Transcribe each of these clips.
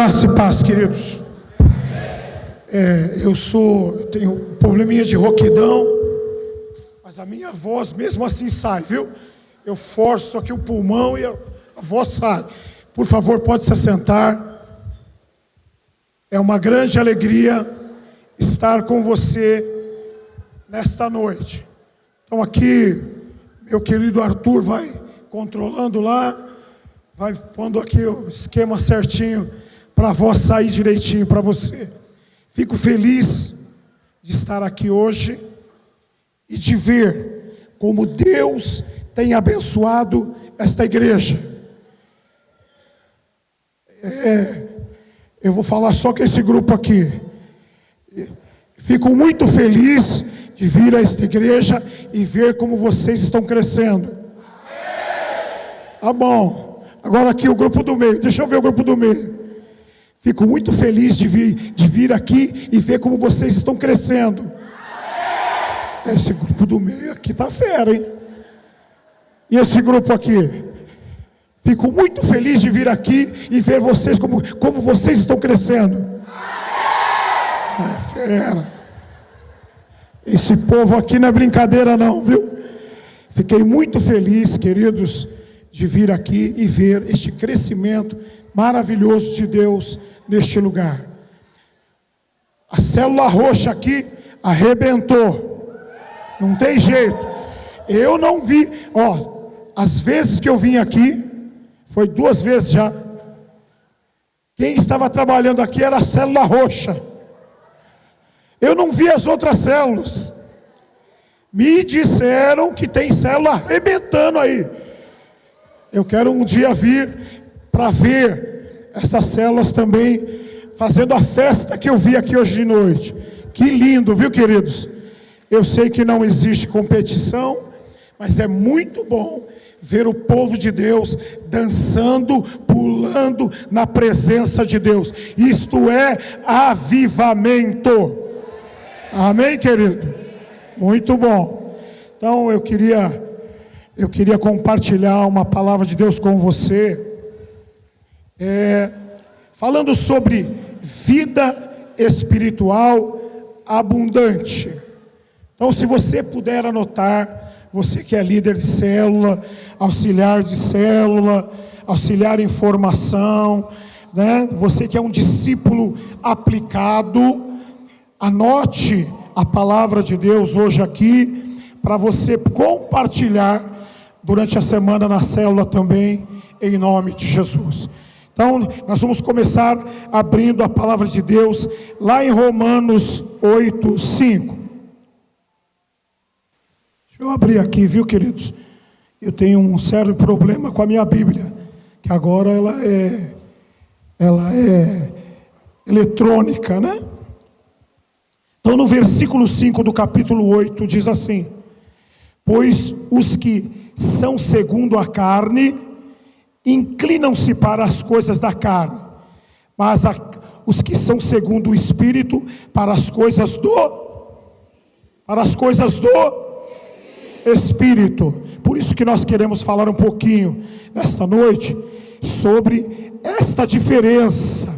Graça e paz, queridos. Eu tenho um probleminha de rouquidão, mas a minha voz mesmo assim sai, viu? Eu forço aqui o pulmão e a voz sai. Por favor, pode se assentar. É uma grande alegria estar com você nesta noite. Então aqui, meu querido Arthur vai controlando lá, vai pondo aqui o esquema certinho para a voz sair direitinho para você. Fico feliz de estar aqui hoje e de ver como Deus tem abençoado esta igreja. Eu vou falar só com esse grupo aqui. Fico muito feliz de vir a esta igreja e ver como vocês estão crescendo. Tá bom. Agora aqui o grupo do meio. Deixa eu ver o grupo do meio. Fico muito feliz de vir aqui e ver como vocês estão crescendo. Esse grupo do meio aqui tá fera, hein? E esse grupo aqui? Fico muito feliz de vir aqui e ver vocês como vocês estão crescendo. É fera. Esse povo aqui não é brincadeira não, viu? Fiquei muito feliz, queridos, de vir aqui e ver este crescimento maravilhoso de Deus neste lugar. A célula roxa aqui arrebentou. Não tem jeito. Eu não vi, as vezes que eu vim aqui, foi 2 vezes já. Quem estava trabalhando aqui era a célula roxa. Eu não vi as outras células. Me disseram que tem célula arrebentando aí. Eu quero um dia vir para ver essas células também fazendo a festa que eu vi aqui hoje de noite. Que lindo, viu, queridos? Eu sei que não existe competição, mas é muito bom ver o povo de Deus dançando, pulando na presença de Deus. Isto é avivamento. Amém, querido? Muito bom. Então eu queria compartilhar uma palavra de Deus com você, falando sobre vida espiritual abundante. Então, se você puder anotar, você que é líder de célula, auxiliar de célula, auxiliar em formação, né? Você que é um discípulo aplicado, anote a palavra de Deus hoje aqui, para você compartilhar durante a semana na célula também, em nome de Jesus. Então, nós vamos começar abrindo a palavra de Deus lá em Romanos 8:5. Deixa eu abrir aqui, viu, queridos? Eu tenho um sério problema com a minha Bíblia, que agora ela é eletrônica, né? Então, no versículo 5 do capítulo 8, diz assim: pois os que são segundo a carne inclinam-se para as coisas da carne, mas os que são segundo o Espírito para as coisas do Espírito. Por isso que nós queremos falar um pouquinho nesta noite sobre esta diferença,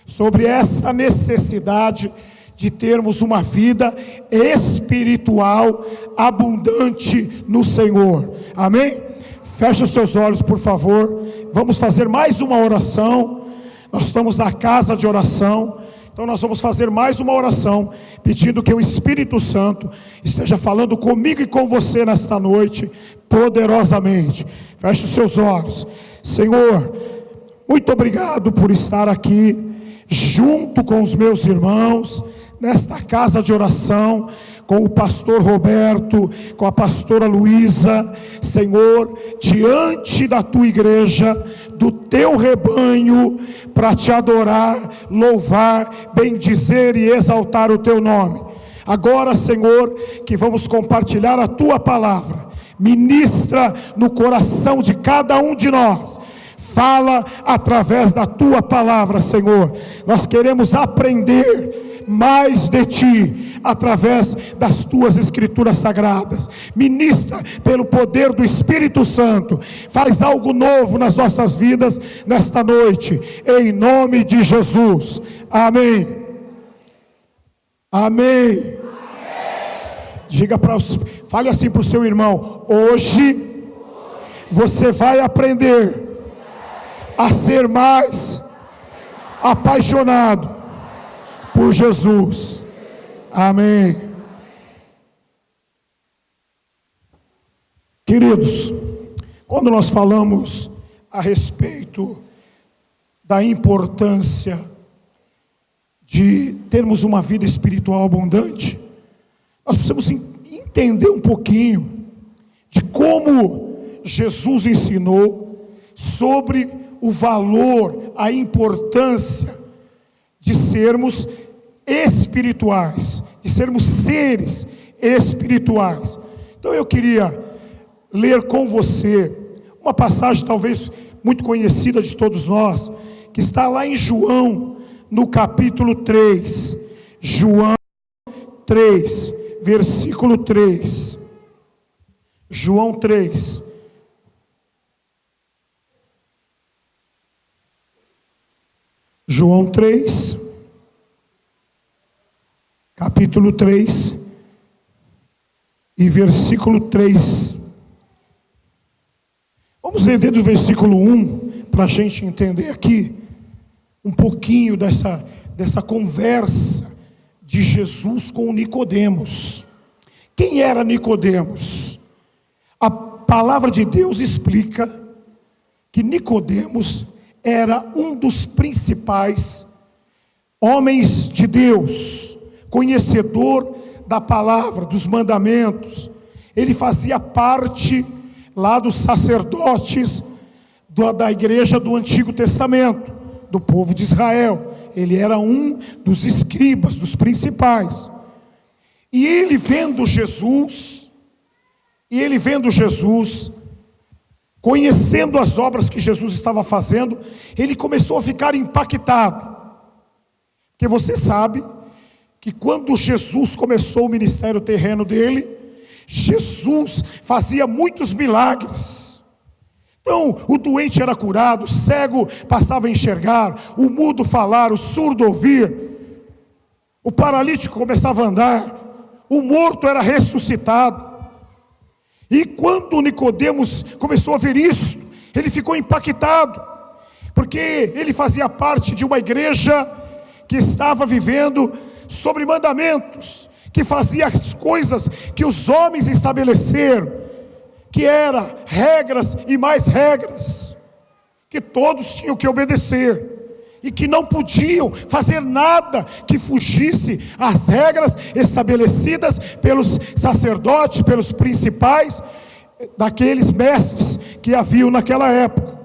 sobre esta necessidade de termos uma vida espiritual abundante no Senhor. Amém? Feche os seus olhos, por favor. Vamos fazer mais uma oração. Nós estamos na casa de oração. Então nós vamos fazer mais uma oração, pedindo que o Espírito Santo esteja falando comigo e com você nesta noite, poderosamente. Feche os seus olhos. Senhor, muito obrigado por estar aqui, junto com os meus irmãos, nesta casa de oração, com o pastor Roberto, com a pastora Luísa, Senhor, diante da tua igreja, do teu rebanho, para te adorar, louvar, bendizer e exaltar o teu nome. Agora, Senhor, que vamos compartilhar a tua palavra, ministra no coração de cada um de nós. Fala através da tua palavra, Senhor. Nós queremos aprender mais de ti, através das tuas escrituras sagradas. Ministra pelo poder do Espírito Santo, faz algo novo nas nossas vidas nesta noite, em nome de Jesus, amém. Amém. Diga fale assim para o seu irmão: hoje você vai aprender a ser mais apaixonado por Jesus. Amém. Queridos, quando nós falamos a respeito da importância de termos uma vida espiritual abundante, nós precisamos entender um pouquinho de como Jesus ensinou sobre o valor, a importância de sermos espirituais, de sermos seres espirituais. Então eu queria ler com você uma passagem talvez muito conhecida de todos nós, que está lá em João, no capítulo 3, João 3, versículo 3, João 3, João 3, capítulo 3, e versículo 3, vamos ler desde o versículo 1, para a gente entender aqui, um pouquinho dessa conversa de Jesus com Nicodemos. Quem era Nicodemos? A palavra de Deus explica que Nicodemos era um dos principais homens de Deus, conhecedor da palavra, dos mandamentos. Ele fazia parte lá dos sacerdotes da igreja do Antigo Testamento, do povo de Israel. Ele era um dos escribas, dos principais. E ele vendo Jesus, conhecendo as obras que Jesus estava fazendo, ele começou a ficar impactado. Porque você sabe que quando Jesus começou o ministério terreno dele, Jesus fazia muitos milagres. Então, o doente era curado, o cego passava a enxergar, o mudo falar, o surdo ouvir, o paralítico começava a andar, o morto era ressuscitado. E quando Nicodemos começou a ver isso, ele ficou impactado, porque ele fazia parte de uma igreja que estava vivendo sobre mandamentos, que fazia as coisas que os homens estabeleceram, que era regras e mais regras, que todos tinham que obedecer, e que não podiam fazer nada que fugisse às regras estabelecidas pelos sacerdotes, pelos principais, daqueles mestres que haviam naquela época.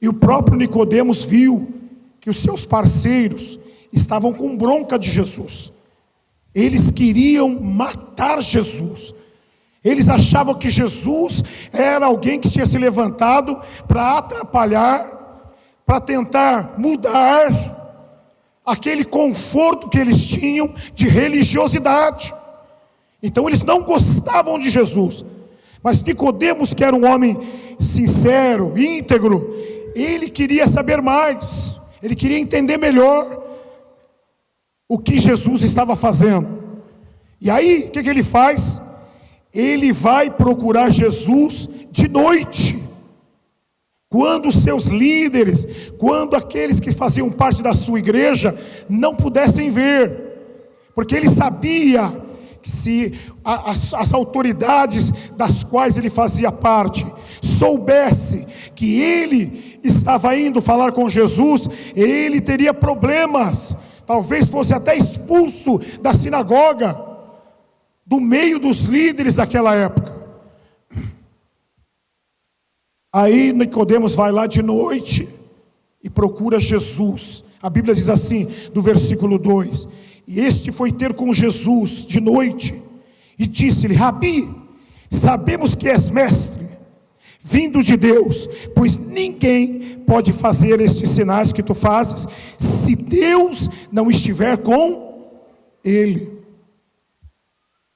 E o próprio Nicodemos viu que os seus parceiros estavam com bronca de Jesus. Eles queriam matar Jesus. Eles achavam que Jesus era alguém que tinha se levantado para atrapalhar, para tentar mudar aquele conforto que eles tinham de religiosidade. Então eles não gostavam de Jesus. Mas Nicodemos, que era um homem sincero, íntegro, ele queria saber mais, ele queria entender melhor o que Jesus estava fazendo. E aí, o que ele faz? Ele vai procurar Jesus de noite, quando os seus líderes, quando aqueles que faziam parte da sua igreja não pudessem ver, porque ele sabia que se as autoridades das quais ele fazia parte soubesse que ele estava indo falar com Jesus, ele teria problemas, talvez fosse até expulso da sinagoga, do meio dos líderes daquela época. Aí Nicodemos vai lá de noite e procura Jesus. A Bíblia diz assim, do versículo 2: e este foi ter com Jesus de noite, e disse-lhe: Rabi, sabemos que és mestre, vindo de Deus, pois ninguém pode fazer estes sinais que tu fazes, se Deus não estiver com ele.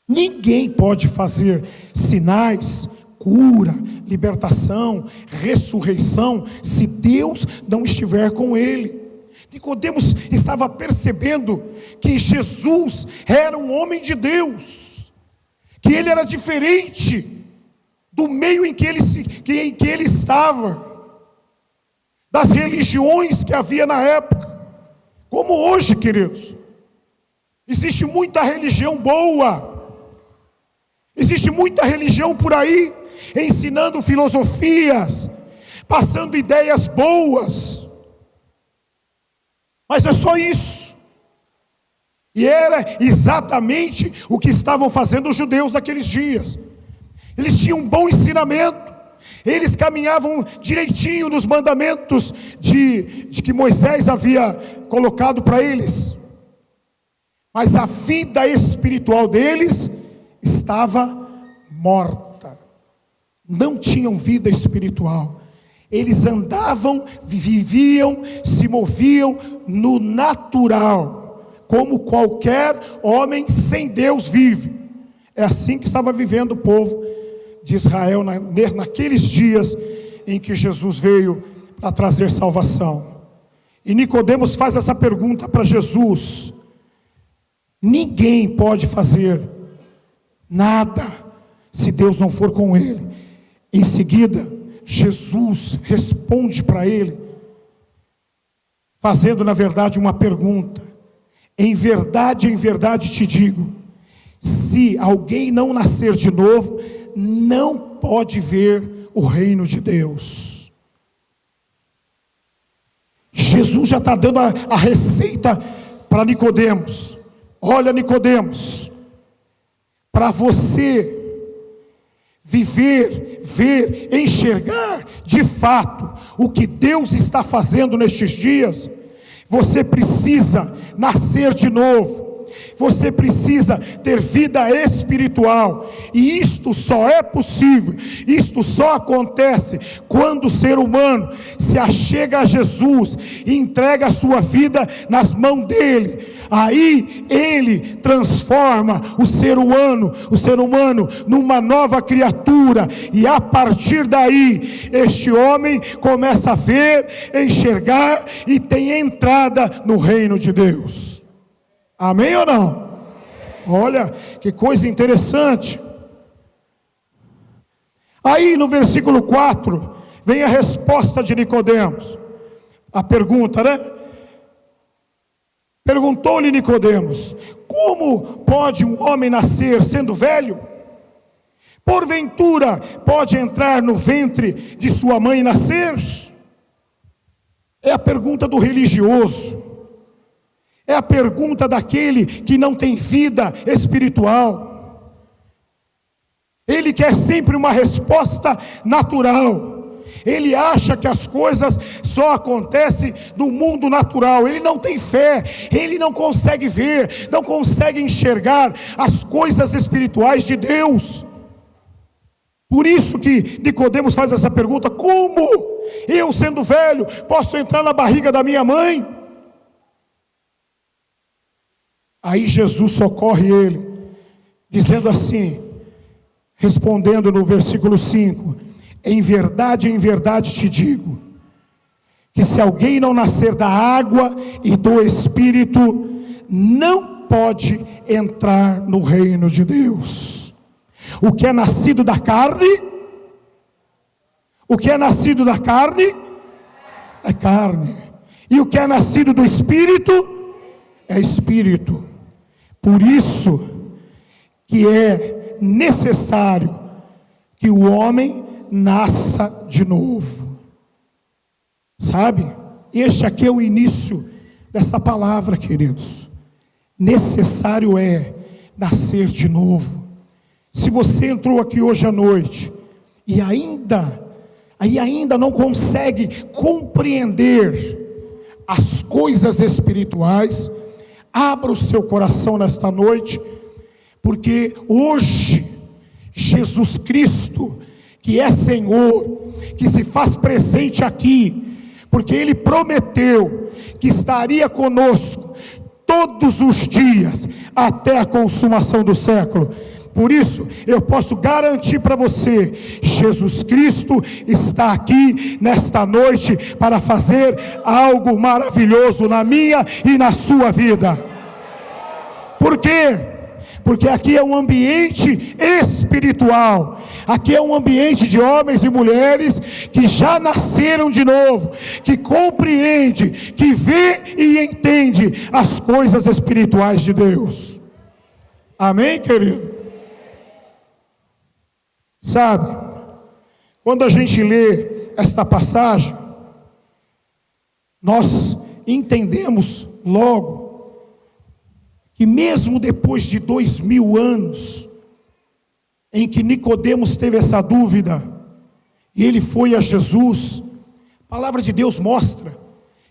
Ninguém pode fazer sinais, cura, libertação, ressurreição, se Deus não estiver com ele. Nicodemos estava percebendo que Jesus era um homem de Deus, que ele era diferente do meio em que ele estava, das religiões que havia na época, como hoje, queridos. Existe muita religião boa, existe muita religião por aí, ensinando filosofias, passando ideias boas, mas é só isso. E era exatamente o que estavam fazendo os judeus naqueles dias. Eles tinham um bom ensinamento, eles caminhavam direitinho nos mandamentos de que Moisés havia colocado para eles, mas a vida espiritual deles estava morta, não tinham vida espiritual. Eles andavam, viviam, se moviam no natural, como qualquer homem sem Deus vive. É assim que estava vivendo o povo de Israel naqueles dias em que Jesus veio para trazer salvação. E Nicodemos faz essa pergunta para Jesus: ninguém pode fazer nada se Deus não for com ele. Em seguida, Jesus responde para ele, fazendo na verdade uma pergunta: em verdade te digo, se alguém não nascer de novo, não pode ver o reino de Deus. Jesus já está dando a receita para Nicodemos. Olha, Nicodemos, para você viver, ver, enxergar de fato o que Deus está fazendo nestes dias, você precisa nascer de novo. Você precisa ter vida espiritual, e isto só é possível, isto só acontece quando o ser humano se achega a Jesus e entrega a sua vida nas mãos dele. Aí ele transforma o ser humano numa nova criatura, e a partir daí este homem começa a ver, enxergar e tem entrada no reino de Deus. Amém ou não? Olha que coisa interessante. Aí no versículo 4 vem a resposta de Nicodemos. A pergunta, né? Perguntou-lhe Nicodemos: como pode um homem nascer sendo velho? Porventura pode entrar no ventre de sua mãe e nascer? É a pergunta do religioso. É a pergunta daquele que não tem vida espiritual. Ele quer sempre uma resposta natural. Ele acha que as coisas só acontecem no mundo natural. Ele não tem fé, ele não consegue ver, não consegue enxergar as coisas espirituais de Deus. Por isso que Nicodemos faz essa pergunta: como eu, sendo velho, posso entrar na barriga da minha mãe? Aí Jesus socorre ele, dizendo assim, respondendo no versículo 5: em verdade te digo, que se alguém não nascer da água e do Espírito, não pode entrar no reino de Deus. O que é nascido da carne, é carne, e o que é nascido do Espírito, é Espírito. Por isso que é necessário que o homem nasça de novo. Sabe? Este aqui é o início dessa palavra, queridos. Necessário é nascer de novo. Se você entrou aqui hoje à noite e ainda não consegue compreender as coisas espirituais, abra o seu coração nesta noite, porque hoje Jesus Cristo, que que é Senhor, que se faz presente aqui, porque Ele prometeu que estaria conosco todos os dias, até a consumação do século. Por isso, eu posso garantir para você, Jesus Cristo está aqui nesta noite para fazer algo maravilhoso na minha e na sua vida. Por quê? Porque aqui é um ambiente espiritual, aqui é um ambiente de homens e mulheres que já nasceram de novo, que compreende, que vê e entende as coisas espirituais de Deus. Amém, querido? Sabe, quando a gente lê esta passagem, nós entendemos logo que mesmo depois de 2000 anos, em que Nicodemos teve essa dúvida, e ele foi a Jesus, a palavra de Deus mostra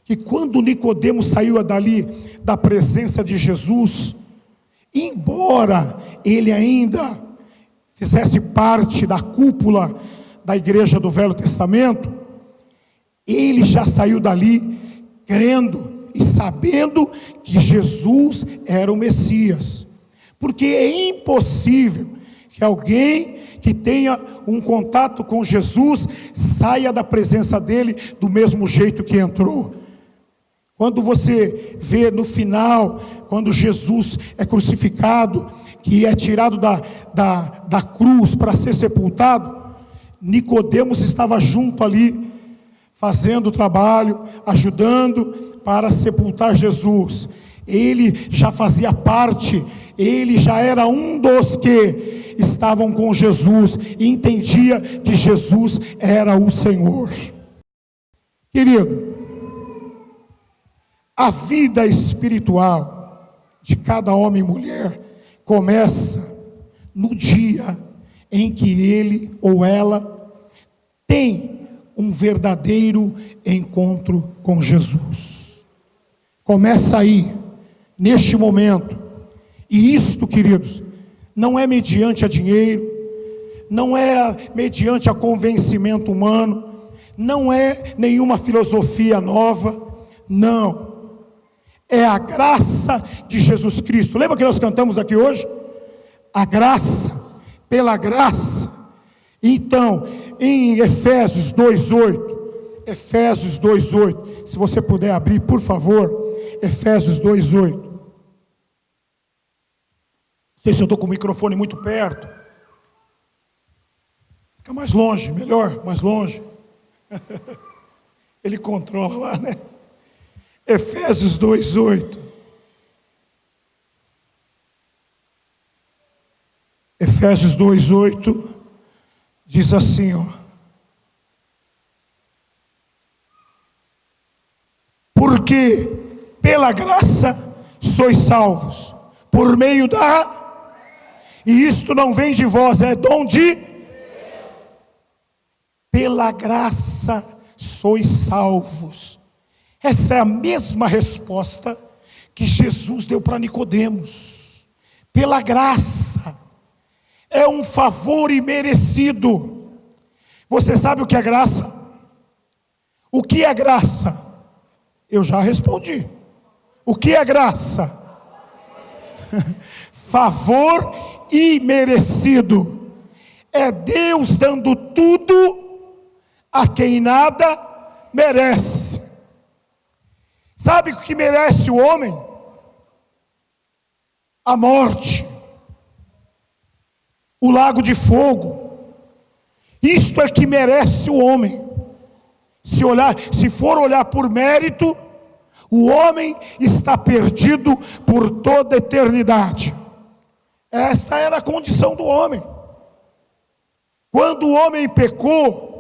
que quando Nicodemos saiu dali, da presença de Jesus, embora ele ainda fizesse parte da cúpula da igreja do Velho Testamento, ele já saiu dali crendo e sabendo que Jesus era o Messias, porque é impossível que alguém que tenha um contato com Jesus saia da presença dele do mesmo jeito que entrou. Quando você vê no final, quando Jesus é crucificado, que é tirado da cruz para ser sepultado, Nicodemos estava junto ali, fazendo o trabalho, ajudando para sepultar Jesus. Ele já fazia parte, ele já era um dos que estavam com Jesus, e entendia que Jesus era o Senhor. Querido, a vida espiritual de cada homem e mulher começa no dia em que ele ou ela tem um verdadeiro encontro com Jesus. Começa aí, neste momento. E isto, queridos, não é mediante a dinheiro, não é mediante a convencimento humano, não é nenhuma filosofia nova, não. É a graça de Jesus Cristo. Lembra que nós cantamos aqui hoje? A graça, pela graça. Então, em Efésios 2:8, Efésios 2:8, se você puder abrir, por favor, Efésios 2:8. Não sei se eu estou com o microfone muito perto. Fica mais longe, melhor, mais longe. Ele controla lá, né? Efésios 2:8. Efésios 2:8 diz assim, ó: porque pela graça sois salvos, por meio da... E isto não vem de vós, é dom de... Pela graça sois salvos. Essa é a mesma resposta que Jesus deu para Nicodemos. Pela graça. É um favor imerecido. Você sabe o que é graça? O que é graça? Eu já respondi. O que é graça? Favor imerecido. É Deus dando tudo a quem nada merece. Sabe o que merece o homem? A morte, o lago de fogo. Isto é que merece o homem. Se for olhar por mérito, o homem está perdido por toda a eternidade. Esta era a condição do homem. Quando o homem pecou,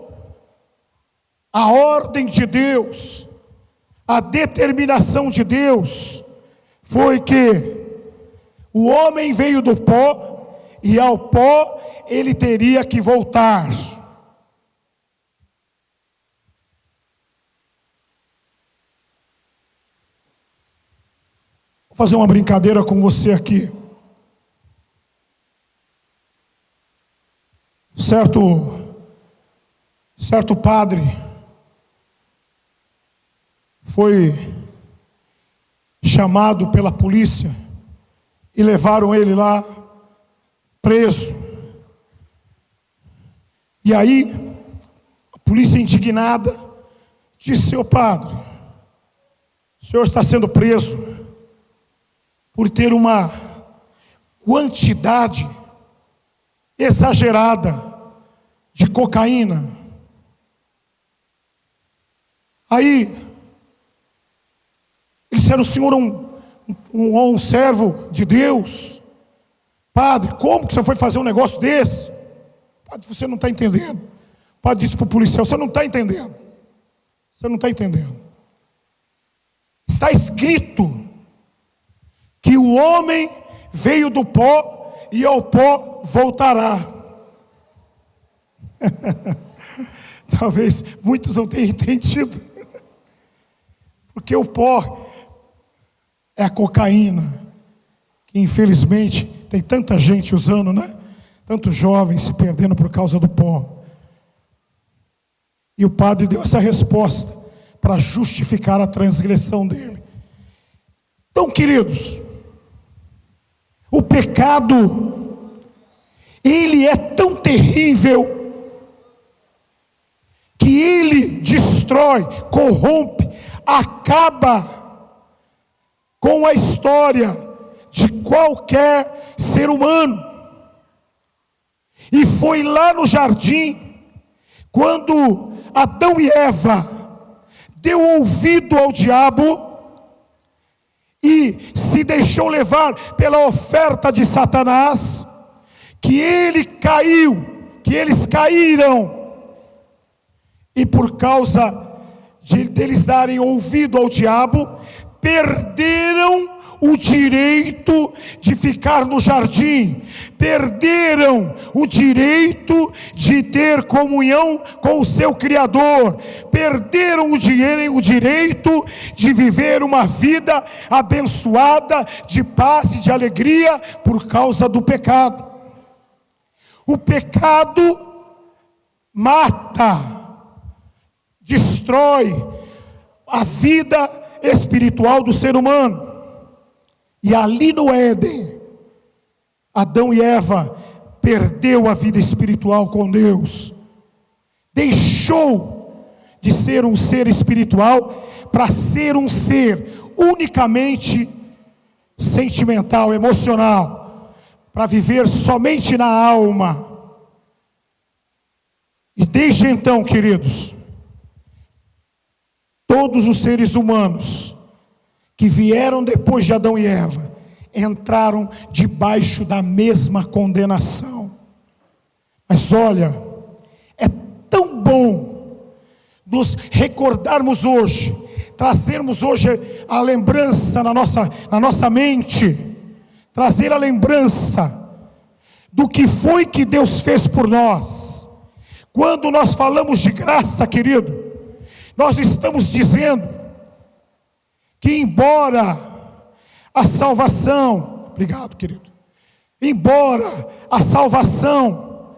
a ordem de Deus, a determinação de Deus foi que o homem veio do pó, e ao pó ele teria que voltar. Vou fazer uma brincadeira com você aqui. Certo padre foi chamado pela polícia e levaram ele lá preso. E aí a polícia, indignada, disse: senhor padre, o senhor está sendo preso por ter uma quantidade exagerada de cocaína. Aí eles disseram: o senhor é um servo de Deus. Padre, como que você foi fazer um negócio desse? Padre, você não está entendendo. O padre disse para o policial: você não está entendendo. Você não está entendendo. Está escrito que o homem veio do pó e ao pó voltará. Talvez muitos não tenham entendido, porque o pó é a cocaína, que infelizmente tem tanta gente usando, né? Tantos jovens se perdendo por causa do pó. E o padre deu essa resposta para justificar a transgressão dele. Então, queridos, o pecado, ele é tão terrível que ele destrói, corrompe, acaba com a história de qualquer ser humano. E foi lá no jardim, quando Adão e Eva deu ouvido ao diabo e se deixou levar pela oferta de Satanás, que ele caiu, que eles caíram. E por causa deles darem ouvido ao diabo, perderam o direito de ficar no jardim, perderam o direito de ter comunhão com o seu Criador, perderam o direito de viver uma vida abençoada, de paz e de alegria, por causa do pecado. O pecado mata, destrói a vida espiritual do ser humano. E ali no Éden, Adão e Eva perdeu a vida espiritual com Deus. Deixou de ser um ser espiritual para ser um ser unicamente sentimental, emocional, para viver somente na alma. E desde então, queridos, todos os seres humanos que vieram depois de Adão e Eva entraram debaixo da mesma condenação. Mas olha, é tão bom nos recordarmos hoje, trazermos hoje a lembrança na nossa mente, trazer a lembrança do que foi que Deus fez por nós. Quando nós falamos de graça, querido, nós estamos dizendo que embora a salvação, obrigado, querido, embora a salvação,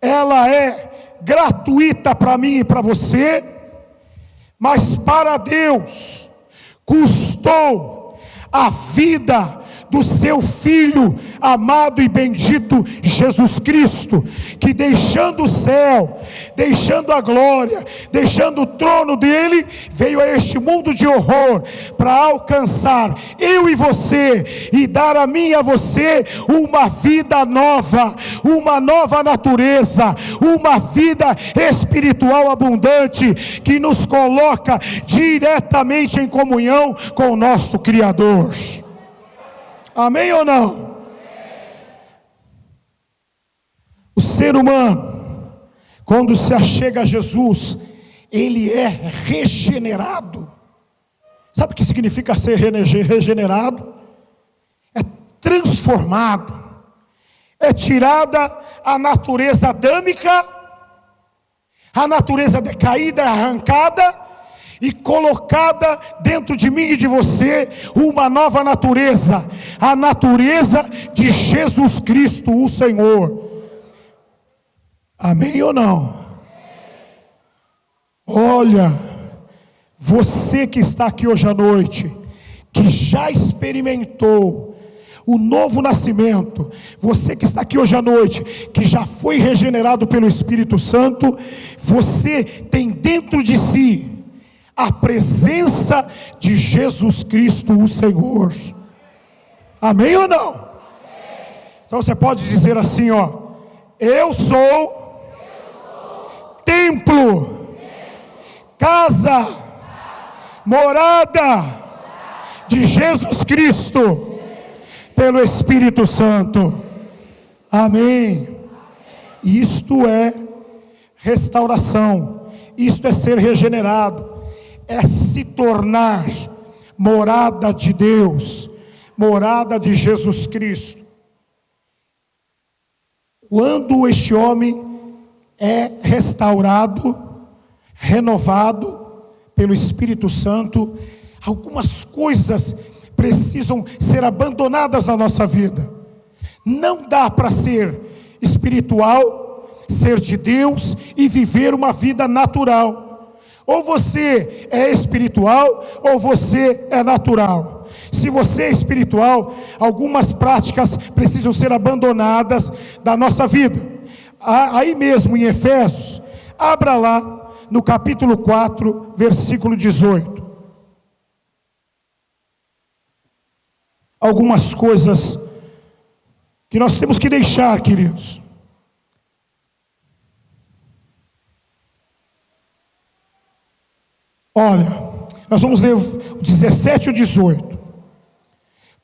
ela é gratuita para mim e para você, mas para Deus custou a vida do seu Filho amado e bendito Jesus Cristo, que deixando o céu, deixando a glória, deixando o trono dele, veio a este mundo de horror para alcançar eu e você e dar a mim e a você uma vida nova, uma nova natureza, uma vida espiritual abundante, que nos coloca diretamente em comunhão com o nosso Criador. Amém ou não? O ser humano, quando se achega a Jesus, ele é regenerado. Sabe o que significa ser regenerado? É transformado. É tirada a natureza adâmica, a natureza decaída, arrancada, e colocada dentro de mim e de você uma nova natureza, a natureza de Jesus Cristo, o Senhor. Amém ou não? Olha, você que está aqui hoje à noite, que já experimentou o novo nascimento, você que está aqui hoje à noite, que já foi regenerado pelo Espírito Santo, você tem dentro de si a presença de Jesus Cristo, o Senhor. Amém ou não? Então você pode dizer assim, ó: eu sou templo, casa, morada de Jesus Cristo, pelo Espírito Santo. Amém. Isto é restauração, isto é ser regenerado, é se tornar morada de Deus, morada de Jesus Cristo. Quando este homem é restaurado, renovado pelo Espírito Santo, algumas coisas precisam ser abandonadas na nossa vida. Não dá para ser espiritual, ser de Deus e viver uma vida natural. Ou você é espiritual ou você é natural. Se você é espiritual, algumas práticas precisam ser abandonadas da nossa vida. Aí mesmo em Efésios, abra lá no capítulo 4, versículo 18. Algumas coisas que nós temos que deixar, queridos. Olha, nós vamos ler o 17 e o 18.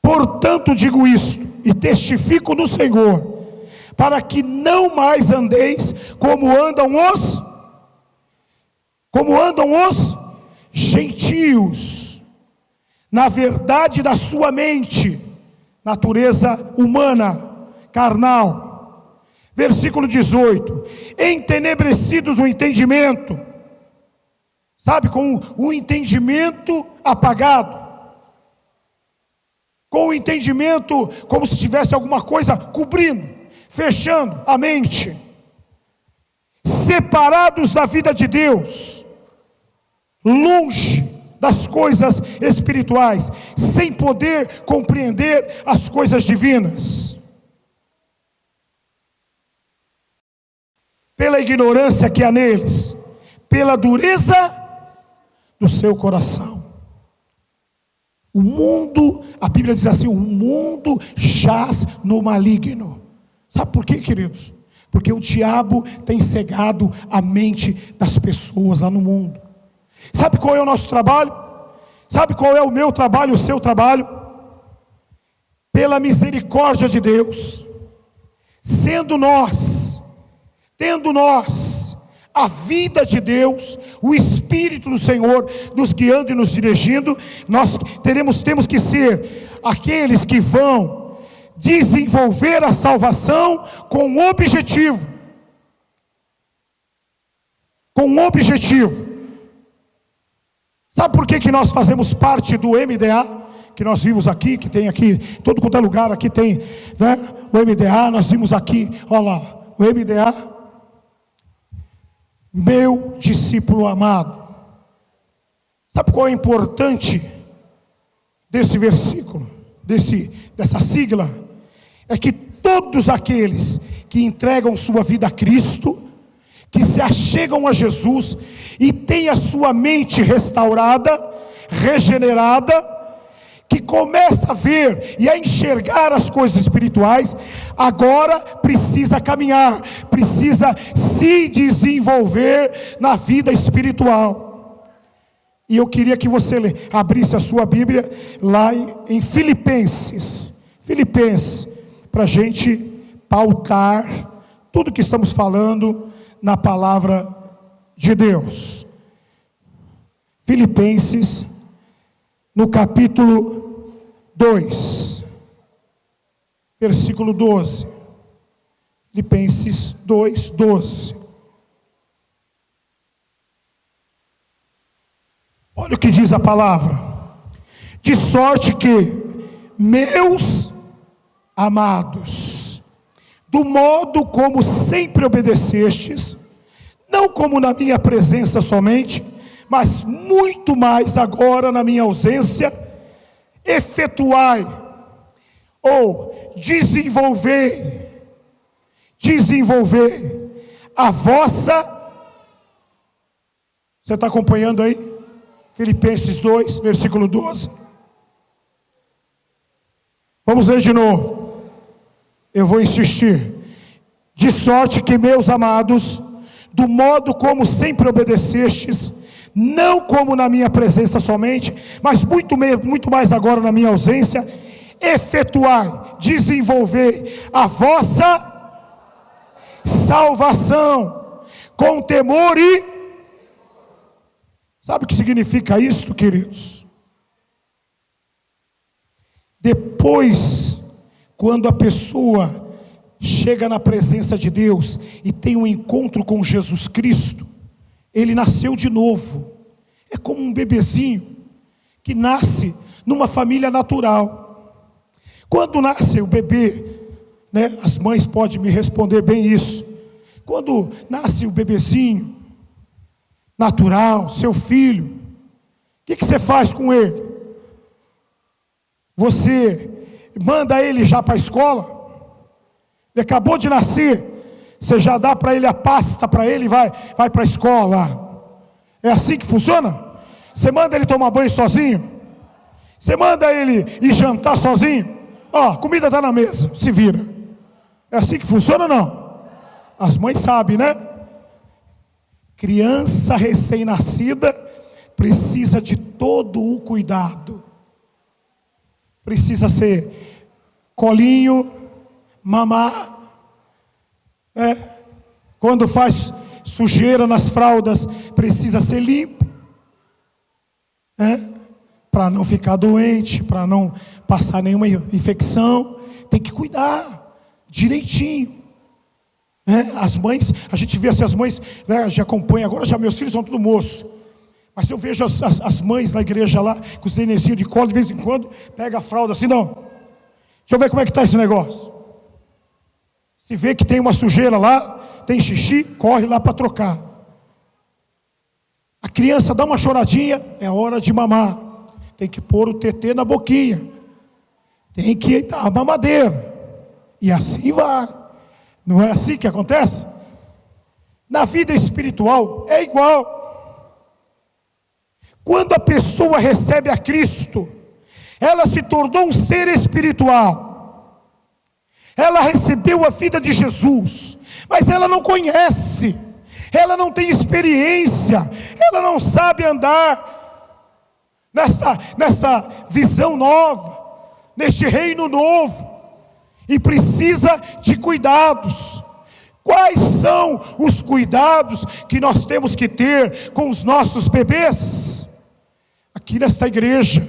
Portanto digo isto, e testifico no Senhor, para que não mais andeis como andam os gentios, na verdade da sua mente, natureza humana, carnal. Versículo 18: entenebrecidos no entendimento, sabe, com o entendimento apagado, com o entendimento como se tivesse alguma coisa cobrindo, fechando a mente, separados da vida de Deus, longe das coisas espirituais, sem poder compreender as coisas divinas, pela ignorância que há neles, pela dureza do seu coração. O mundo, a Bíblia diz assim, o mundo jaz no maligno. Sabe por quê, queridos? Porque o diabo tem cegado a mente das pessoas lá no mundo. Sabe qual é o nosso trabalho? Sabe qual é o meu trabalho, o seu trabalho? Pela misericórdia de Deus, tendo nós a vida de Deus, o Espírito do Senhor nos guiando e nos dirigindo, nós temos que ser aqueles que vão desenvolver a salvação com um objetivo. Sabe por que nós fazemos parte do MDA? Que nós vimos aqui, que tem aqui, todo quanto é lugar aqui tem, né? O MDA, nós vimos aqui, olha lá, o MDA, meu discípulo amado. Sabe qual é o importante desse versículo, dessa sigla? É que todos aqueles que entregam sua vida a Cristo, que se achegam a Jesus e têm a sua mente restaurada, regenerada, que começa a ver e a enxergar as coisas espirituais, agora precisa caminhar, precisa se desenvolver na vida espiritual. E eu queria que você abrisse a sua Bíblia lá em Filipenses, para a gente pautar tudo que estamos falando na palavra de Deus. Filipenses, no capítulo 2, versículo 12. Filipenses 2, 12. Olha o que diz a palavra: de sorte que, meus amados, do modo como sempre obedecestes, não não como na minha presença somente, mas muito mais agora na minha ausência, efetuai ou desenvolver a vossa. Você está acompanhando aí? Filipenses 2, versículo 12. Vamos ler de novo. Eu vou insistir. De sorte que, meus amados, do modo como sempre obedecestes, não como na minha presença somente, mas muito mais agora na minha ausência, efetuar, desenvolver a vossa salvação com temor e... Sabe o que significa isso, queridos? Depois, quando a pessoa chega na presença de Deus e tem um encontro com Jesus Cristo, ele nasceu de novo. É como um bebezinho que nasce numa família natural. Quando nasce o bebê, né, as mães podem me responder bem isso. Quando nasce o bebezinho natural, seu filho, o que você faz com ele? Você manda ele já para a escola? Ele acabou de nascer, você já dá para ele a pasta para ele e vai para a escola. É assim que funciona? Você manda ele tomar banho sozinho? Você manda ele ir jantar sozinho? Ó, a comida está na mesa, se vira. É assim que funciona ou não? As mães sabem, né? Criança recém-nascida precisa de todo o cuidado. Precisa ser colinho, mamar, né? Quando faz sujeira nas fraldas, precisa ser limpo, né? Para não ficar doente, para não passar nenhuma infecção. Tem que cuidar direitinho, né? As mães, a gente vê assim, as mães, né, já acompanham, agora já meus filhos são tudo moço, mas eu vejo as mães na igreja lá, com os nenenzinhos de colo, de vez em quando, pega a fralda assim, não, deixa eu ver como é que está esse negócio. Se vê que tem uma sujeira lá, tem xixi, corre lá para trocar. A criança dá uma choradinha, é hora de mamar. Tem que pôr o tetê na boquinha, tem que dar a mamadeira, e assim vai. Não é assim que acontece? Na vida espiritual é igual. Quando a pessoa recebe a Cristo, ela se tornou um ser espiritual. Ela recebeu a vida de Jesus, mas ela não conhece, ela não tem experiência, ela não sabe andar nesta visão nova, neste reino novo, e precisa de cuidados. Quais são os cuidados que nós temos que ter com os nossos bebês? Aqui nesta igreja,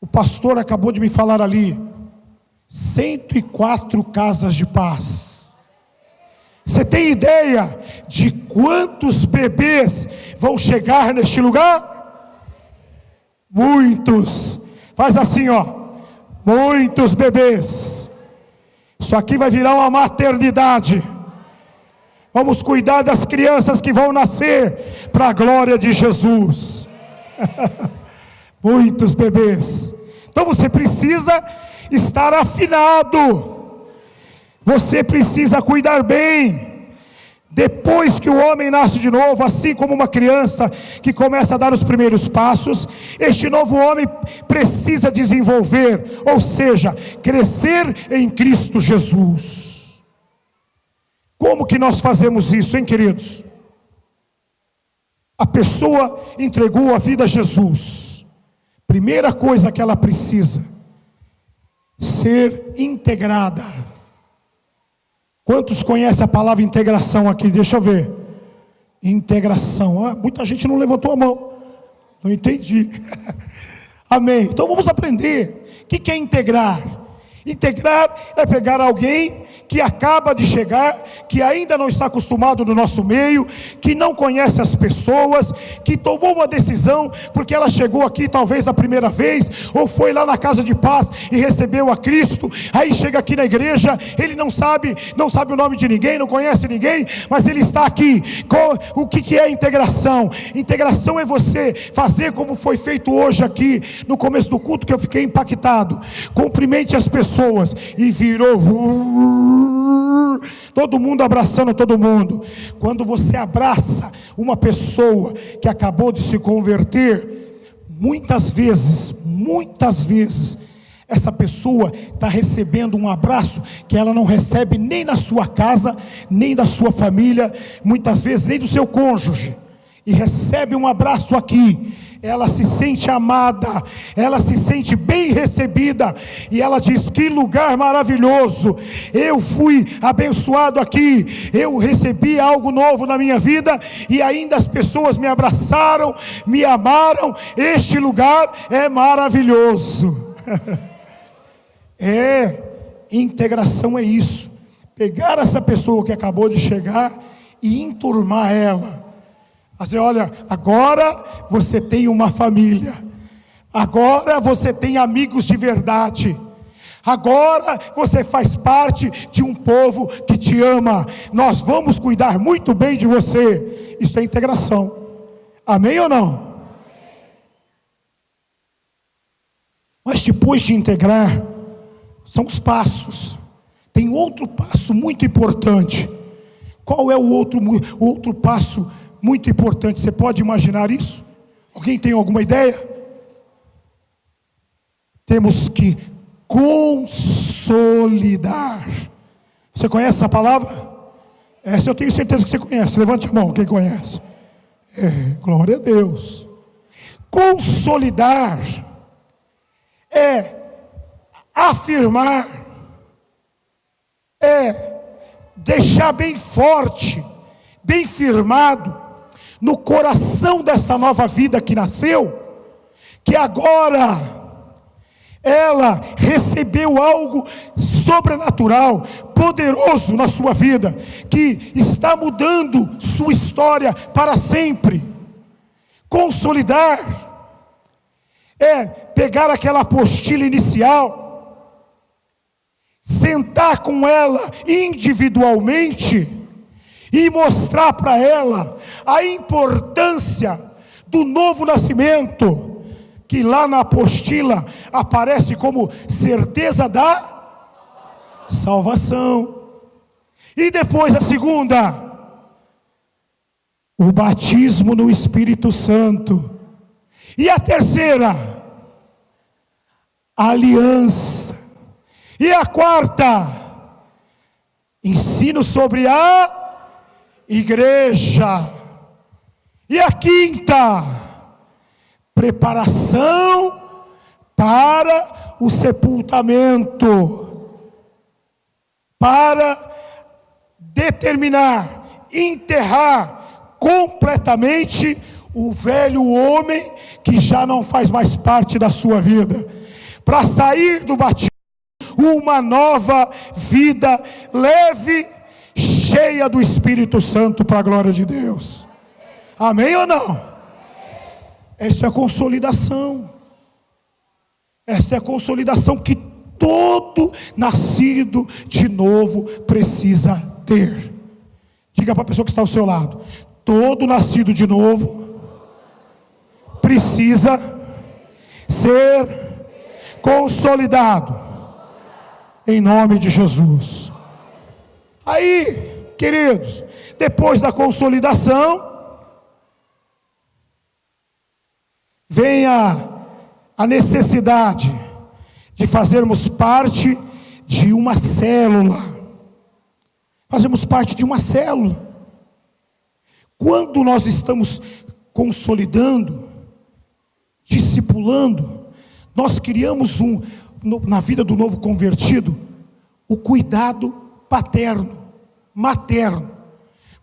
o pastor acabou de me falar ali, 104 casas de paz. Você tem ideia de quantos bebês vão chegar neste lugar? Muitos. Faz assim, ó. Muitos bebês. Isso aqui vai virar uma maternidade. Vamos cuidar das crianças que vão nascer para a glória de Jesus. Muitos bebês. Então você precisa estar afinado. Você precisa cuidar bem. Depois que o homem nasce de novo, assim como uma criança que começa a dar os primeiros passos, este novo homem precisa desenvolver, ou seja, crescer em Cristo Jesus. Como que nós fazemos isso, hein, queridos? A pessoa entregou a vida a Jesus. Primeira coisa que ela precisa, ser integrada. Quantos conhecem a palavra integração aqui? Deixa eu ver. Integração. Ah, muita gente não levantou a mão. Não entendi. Amém. Então vamos aprender. O que é integrar? Integrar é pegar alguém que acaba de chegar, que ainda não está acostumado no nosso meio, que não conhece as pessoas, que tomou uma decisão porque ela chegou aqui talvez a primeira vez, ou foi lá na casa de paz e recebeu a Cristo, aí chega aqui na igreja, ele não sabe o nome de ninguém, não conhece ninguém, mas ele está aqui. O que é integração? Integração é você fazer como foi feito hoje aqui, no começo do culto, que eu fiquei impactado. Cumprimente as pessoas, e virou todo mundo abraçando todo mundo. Quando você abraça uma pessoa que acabou de se converter, muitas vezes, essa pessoa está recebendo um abraço que ela não recebe nem na sua casa, nem da sua família, muitas vezes nem do seu cônjuge, e recebe um abraço aqui. Ela se sente amada, ela se sente bem recebida, e ela diz: que lugar maravilhoso, eu fui abençoado aqui, eu recebi algo novo na minha vida, e ainda as pessoas me abraçaram, me amaram, este lugar é maravilhoso. Integração é isso, pegar essa pessoa que acabou de chegar e enturmar ela. Dizer: olha, agora você tem uma família, agora você tem amigos de verdade, agora você faz parte de um povo que te ama, nós vamos cuidar muito bem de você. Isso é integração. Amém ou não? Mas depois de integrar, são os passos. Tem outro passo muito importante. Qual é o outro passo muito importante? Você pode imaginar isso? Alguém tem alguma ideia? Temos que consolidar. Você conhece essa palavra? Essa eu tenho certeza que você conhece. Levante a mão, quem conhece. Glória a Deus. Consolidar é afirmar, é deixar bem forte, bem firmado no coração desta nova vida que nasceu, que agora ela recebeu algo sobrenatural, poderoso na sua vida, que está mudando sua história para sempre. Consolidar é pegar aquela apostila inicial, sentar com ela individualmente e mostrar para ela a importância do novo nascimento, que lá na apostila aparece como certeza da salvação. E depois a segunda, o batismo no Espírito Santo. E a terceira, a aliança. E a quarta, ensino sobre a igreja. E a quinta, preparação para o sepultamento, para determinar, enterrar completamente o velho homem que já não faz mais parte da sua vida, para sair do batismo uma nova vida leve, cheia do Espírito Santo, para a glória de Deus. Amém ou não? Essa é a consolidação. Esta é a consolidação que todo nascido de novo precisa ter. Diga para a pessoa que está ao seu lado: todo nascido de novo precisa ser consolidado em nome de Jesus. Aí, queridos, depois da consolidação, vem a necessidade de fazermos parte de uma célula. Fazemos parte de uma célula. Quando nós estamos consolidando, discipulando, nós criamos na vida do novo convertido, o cuidado paterno, materno.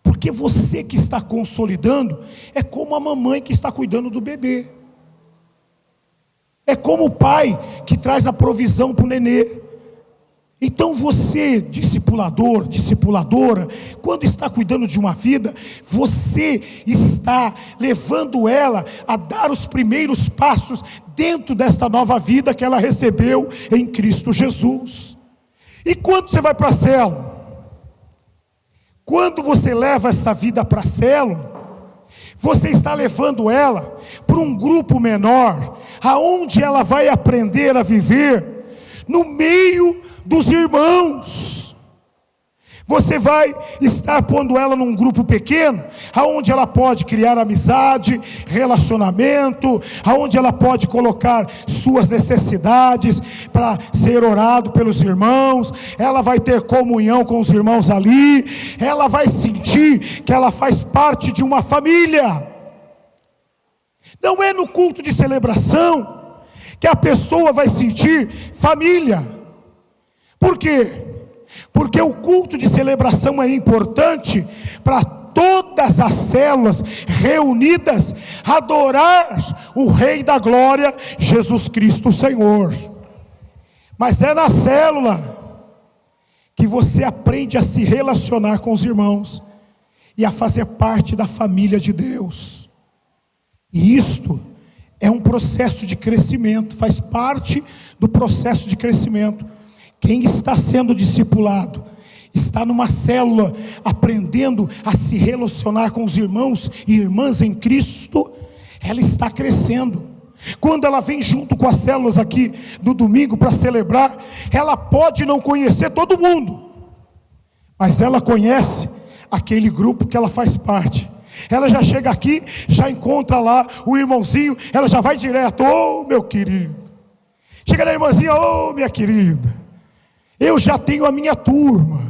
Porque você que está consolidando é como a mamãe que está cuidando do bebê. É como o pai que traz a provisão para o nenê. Então você, discipulador, discipuladora, quando está cuidando de uma vida, você está levando ela a dar os primeiros passos dentro desta nova vida que ela recebeu em Cristo Jesus. E quando você vai para a célula? Quando você leva essa vida para a célula, você está levando ela para um grupo menor, aonde ela vai aprender a viver no meio dos irmãos. Você vai estar pondo ela num grupo pequeno, aonde ela pode criar amizade, relacionamento, aonde ela pode colocar suas necessidades para ser orado pelos irmãos. Ela vai ter comunhão com os irmãos ali, ela vai sentir que ela faz parte de uma família. Não é no culto de celebração que a pessoa vai sentir família. Por quê? Porque o culto de celebração é importante para todas as células reunidas adorar o Rei da Glória, Jesus Cristo Senhor. Mas é na célula que você aprende a se relacionar com os irmãos e a fazer parte da família de Deus. E isto é um processo de crescimento, faz parte do processo de crescimento. Quem está sendo discipulado, está numa célula, aprendendo a se relacionar com os irmãos e irmãs em Cristo, ela está crescendo. Quando ela vem junto com as células aqui no domingo para celebrar, ela pode não conhecer todo mundo, mas ela conhece aquele grupo que ela faz parte. Ela já chega aqui, já encontra lá o irmãozinho, ela já vai direto: ô meu querido. Chega na irmãzinha: ô minha querida. Eu já tenho a minha turma,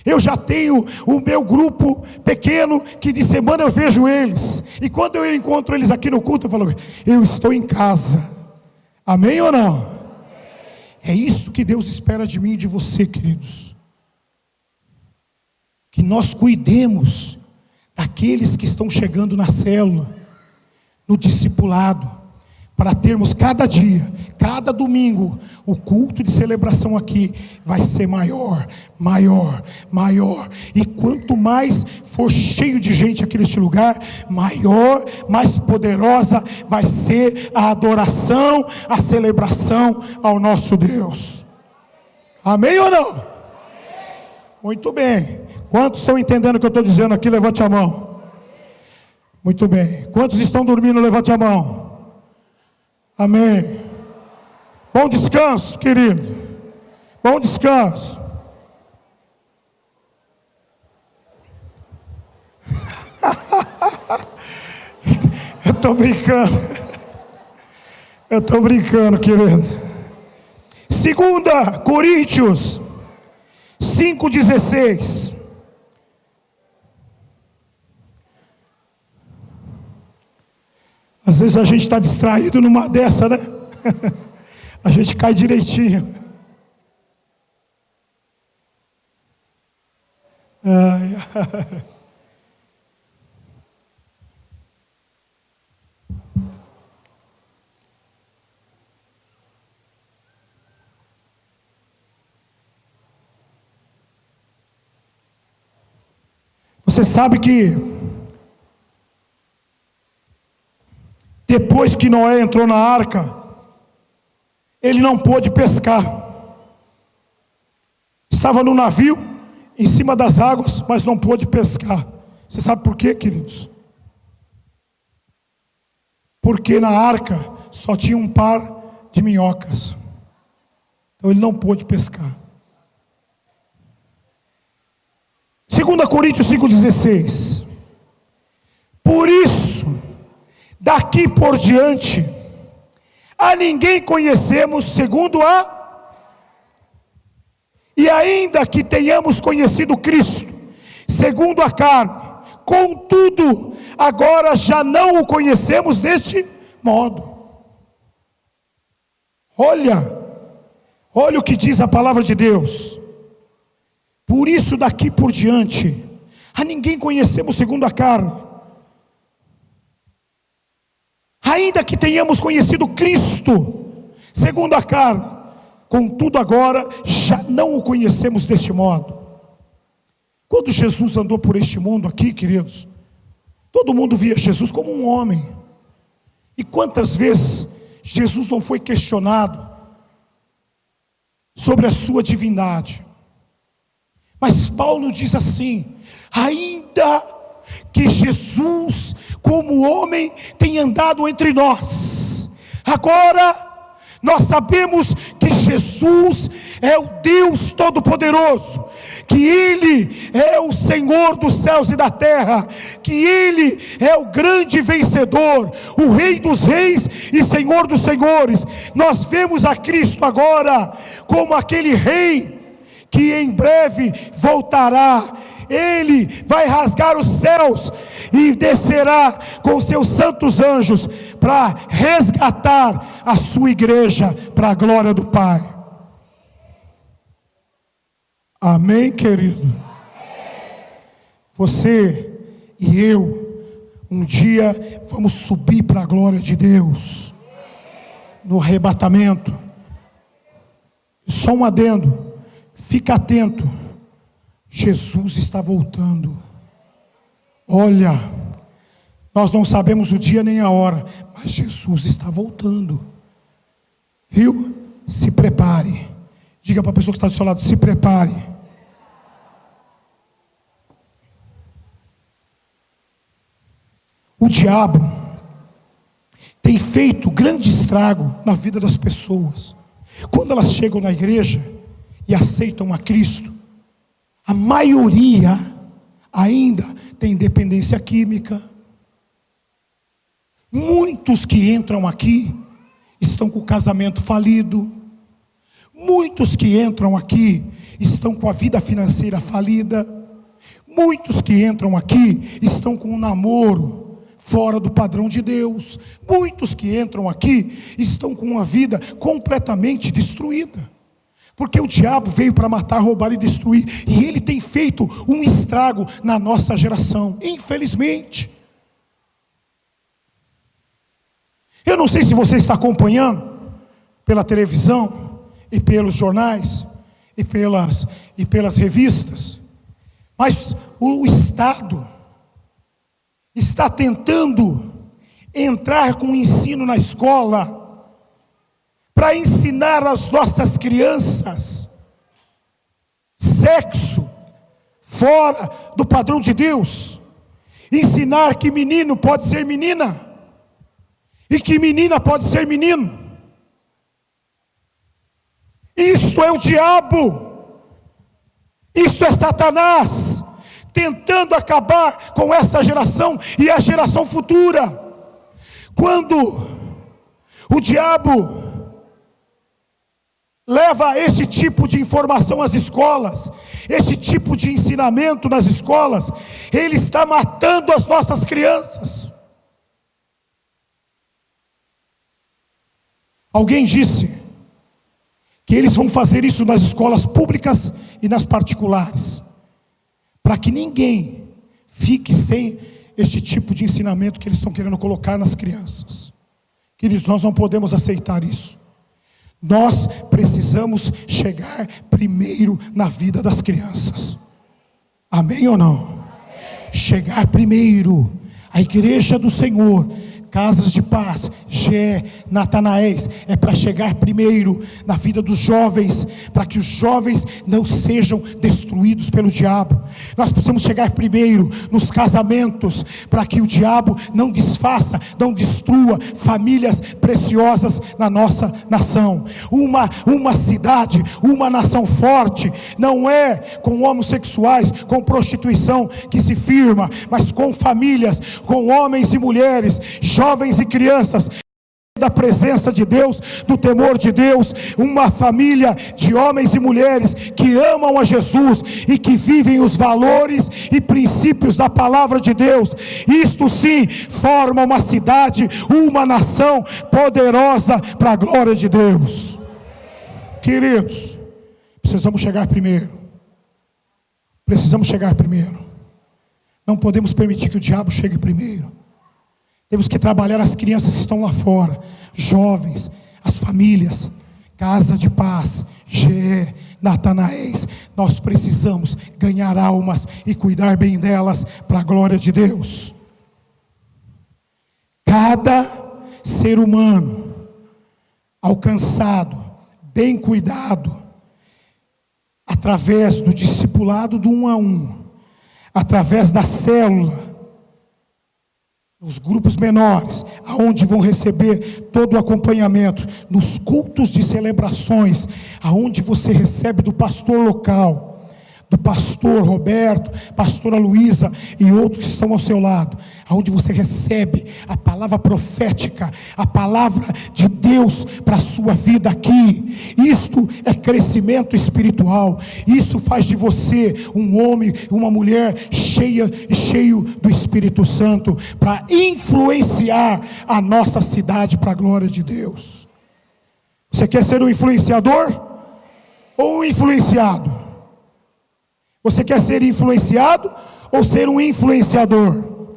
eu já tenho o meu grupo pequeno, que de semana eu vejo eles, e quando eu encontro eles aqui no culto, eu falo: eu estou em casa. Amém ou não? É isso que Deus espera de mim e de você, queridos, que nós cuidemos daqueles que estão chegando na célula, no discipulado, para termos cada dia, cada domingo, o culto de celebração aqui vai ser maior, maior, maior. E quanto mais for cheio de gente aqui neste lugar, maior, mais poderosa vai ser a adoração, a celebração ao nosso Deus. Amém ou não? Amém. Muito bem. Quantos estão entendendo o que eu estou dizendo aqui? Levante a mão. Muito bem. Quantos estão dormindo? Levante a mão. Amém. Bom descanso, querido. Bom descanso. Eu estou brincando. Eu estou brincando, querido. 2 Coríntios 5,16. Às vezes a gente está distraído numa dessa, né? A gente cai direitinho. Você sabe que depois que Noé entrou na arca, ele não pôde pescar. Estava no navio, em cima das águas, mas não pôde pescar. Você sabe por quê, queridos? Porque na arca só tinha um par de minhocas. Então ele não pôde pescar. 2 Coríntios 5,16. Por isso, daqui por diante, a ninguém conhecemos segundo e ainda que tenhamos conhecido Cristo segundo a carne, contudo, agora já não o conhecemos deste modo. Olha o que diz a palavra de Deus. Por isso daqui por diante, a ninguém conhecemos segundo a carne, ainda que tenhamos conhecido Cristo segundo a carne, contudo agora já não o conhecemos deste modo. Quando Jesus andou por este mundo aqui, queridos, todo mundo via Jesus como um homem. E quantas vezes Jesus não foi questionado sobre a sua divindade? Mas Paulo diz assim: ainda que Jesus, como homem, tenha andado entre nós, agora nós sabemos que Jesus é o Deus Todo-Poderoso, que Ele é o Senhor dos céus e da terra, que Ele é o grande vencedor, o Rei dos reis e Senhor dos senhores. Nós vemos a Cristo agora como aquele Rei que em breve voltará. Ele vai rasgar os céus e descerá com seus santos anjos para resgatar a sua igreja para a glória do Pai. Amém, querido? Você e eu, um dia vamos subir para a glória de Deus, no arrebatamento. Só um adendo, fica atento, Jesus está voltando. Olha, nós não sabemos o dia nem a hora, mas Jesus está voltando, viu? Se prepare. Diga para a pessoa que está do seu lado: se prepare. O diabo tem feito grande estrago na vida das pessoas. Quando elas chegam na igreja e aceitam a Cristo, a maioria ainda tem dependência química. Muitos que entram aqui estão com o casamento falido. Muitos que entram aqui estão com a vida financeira falida. Muitos que entram aqui estão com um namoro fora do padrão de Deus. Muitos que entram aqui estão com uma vida completamente destruída, porque o diabo veio para matar, roubar e destruir, e ele tem feito um estrago na nossa geração, infelizmente. Eu não sei se você está acompanhando pela televisão e pelos jornais e pelas revistas, mas o Estado está tentando entrar com o ensino na escola, para ensinar às nossas crianças sexo fora do padrão de Deus, ensinar que menino pode ser menina, e que menina pode ser menino. Isto é o diabo, isso é Satanás, tentando acabar com essa geração e a geração futura. Quando o diabo leva esse tipo de informação às escolas, esse tipo de ensinamento nas escolas, ele está matando as nossas crianças. Alguém disse que eles vão fazer isso nas escolas públicas e nas particulares, para que ninguém fique sem este tipo de ensinamento que eles estão querendo colocar nas crianças. Queridos, nós não podemos aceitar isso. Nós precisamos chegar primeiro na vida das crianças. Amém ou não? Amém. Chegar primeiro. A igreja do Senhor, Casas de Paz, Gé, Natanaéis, é para chegar primeiro na vida dos jovens, para que os jovens não sejam destruídos pelo diabo. Nós precisamos chegar primeiro nos casamentos, para que o diabo não desfaça, não destrua famílias preciosas na nossa nação. Uma cidade, uma nação forte, não é com homossexuais, com prostituição que se firma, mas com famílias, com homens e mulheres, jovens e crianças, da presença de Deus, do temor de Deus, uma família de homens e mulheres que amam a Jesus e que vivem os valores e princípios da palavra de Deus. Isto sim forma uma cidade, uma nação poderosa para a glória de Deus. Queridos, precisamos chegar primeiro. Precisamos chegar primeiro. Não podemos permitir que o diabo chegue primeiro. Temos que trabalhar as crianças que estão lá fora, jovens, as famílias, Casa de Paz, GE, Natanaéis, nós precisamos ganhar almas e cuidar bem delas para a glória de Deus. Cada ser humano alcançado, bem cuidado, através do discipulado do 1 a 1, através da célula, nos grupos menores, aonde vão receber todo o acompanhamento, nos cultos de celebrações, aonde você recebe do pastor local, do pastor Roberto, pastora Luísa e outros que estão ao seu lado, aonde você recebe a palavra profética, a palavra de Deus para a sua vida aqui. Isto é crescimento espiritual. Isso faz de você um homem, uma mulher cheio do Espírito Santo, para influenciar a nossa cidade para a glória de Deus. Você quer ser um influenciador ou um influenciado? Você quer ser influenciado ou ser um influenciador?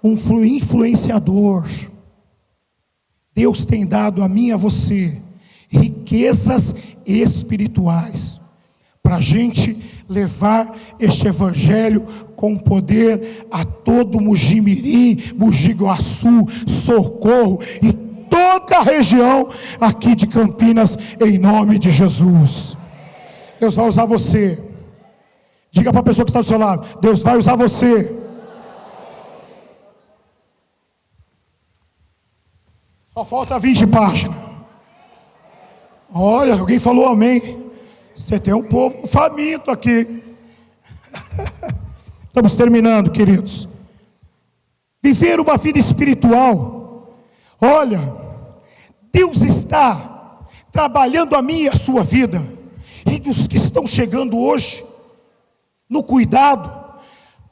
Um influenciador. Deus tem dado a mim e a você riquezas espirituais para a gente levar este evangelho com poder a todo Mojimirim, Mogi Guaçu, Socorro e toda a região aqui de Campinas, em nome de Jesus. Deus vai usar você. Diga para a pessoa que está do seu lado: Deus vai usar você. Só falta 20 páginas. Olha, alguém falou amém. Você tem um povo faminto aqui. Estamos terminando, queridos. Viver uma vida espiritual. Olha, Deus está trabalhando a minha e a sua vida. E dos que estão chegando hoje, no cuidado,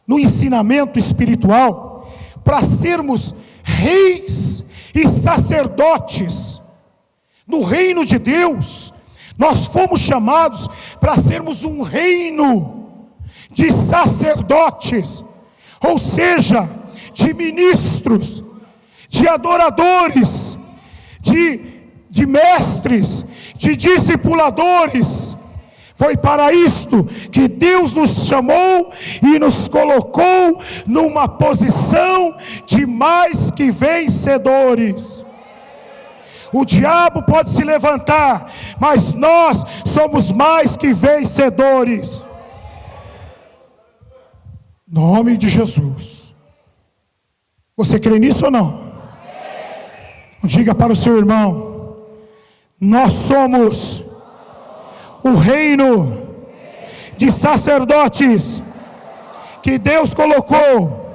no ensinamento espiritual, para sermos reis e sacerdotes no reino de Deus. Nós fomos chamados para sermos um reino de sacerdotes, ou seja, de ministros, de adoradores, de mestres, de discipuladores. Foi para isto que Deus nos chamou e nos colocou numa posição de mais que vencedores. O diabo pode se levantar, mas nós somos mais que vencedores. Nome de Jesus. Você crê nisso ou não? Diga para o seu irmão: nós somos o reino de sacerdotes que Deus colocou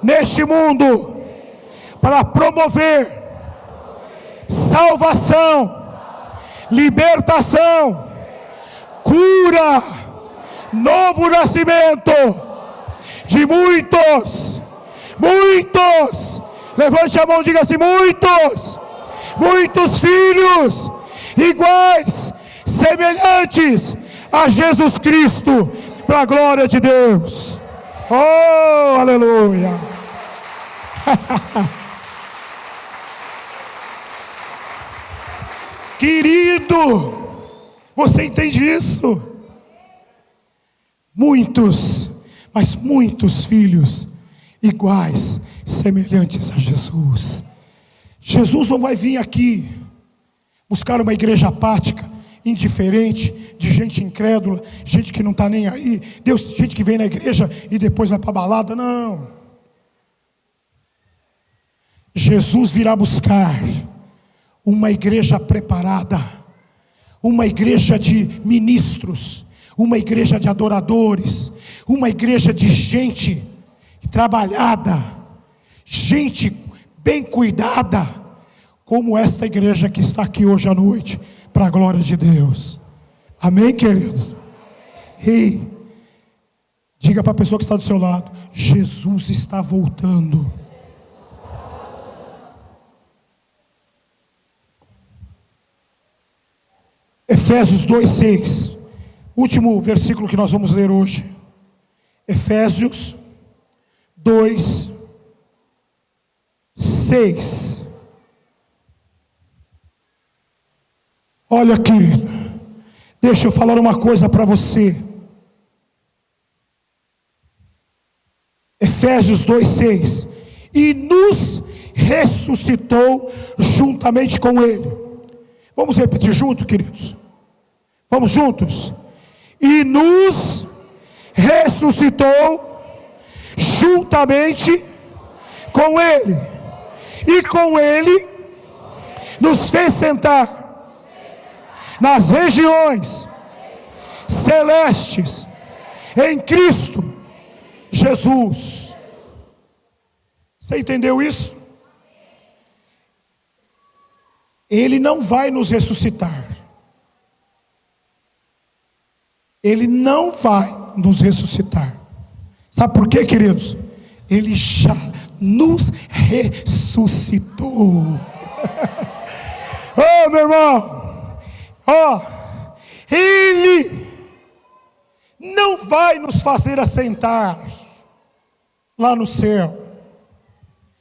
neste mundo para promover salvação, libertação, cura, novo nascimento de muitos. Levante a mão e diga assim: muitos filhos iguais, semelhantes a Jesus Cristo, para a glória de Deus. Oh, aleluia. Querido, você entende isso? Muitos, mas muitos filhos iguais, semelhantes a Jesus. Jesus não vai vir aqui buscar uma igreja apática, indiferente, de gente incrédula, gente que não está nem aí. Deus, gente que vem na igreja e depois vai para a balada. Não. Jesus virá buscar uma igreja preparada, uma igreja de ministros, uma igreja de adoradores, uma igreja de gente trabalhada, gente bem cuidada, como esta igreja que está aqui hoje à noite, para a glória de Deus. Amém, queridos? Ei, diga para a pessoa que está do seu lado: Jesus está voltando. Efésios 2:6, último versículo que nós vamos ler hoje. Efésios 2:6. Olha, querido, deixa eu falar uma coisa para você. Efésios 2:6. E nos ressuscitou juntamente com Ele. Vamos repetir junto, queridos? Vamos juntos? E nos ressuscitou juntamente com Ele. E com Ele nos fez sentar nas regiões celestes em Cristo Jesus. Você entendeu isso? Ele não vai nos ressuscitar. Ele não vai nos ressuscitar. Sabe por quê, queridos? Ele já nos ressuscitou. Oh, meu irmão, Ele não vai nos fazer assentar lá no céu.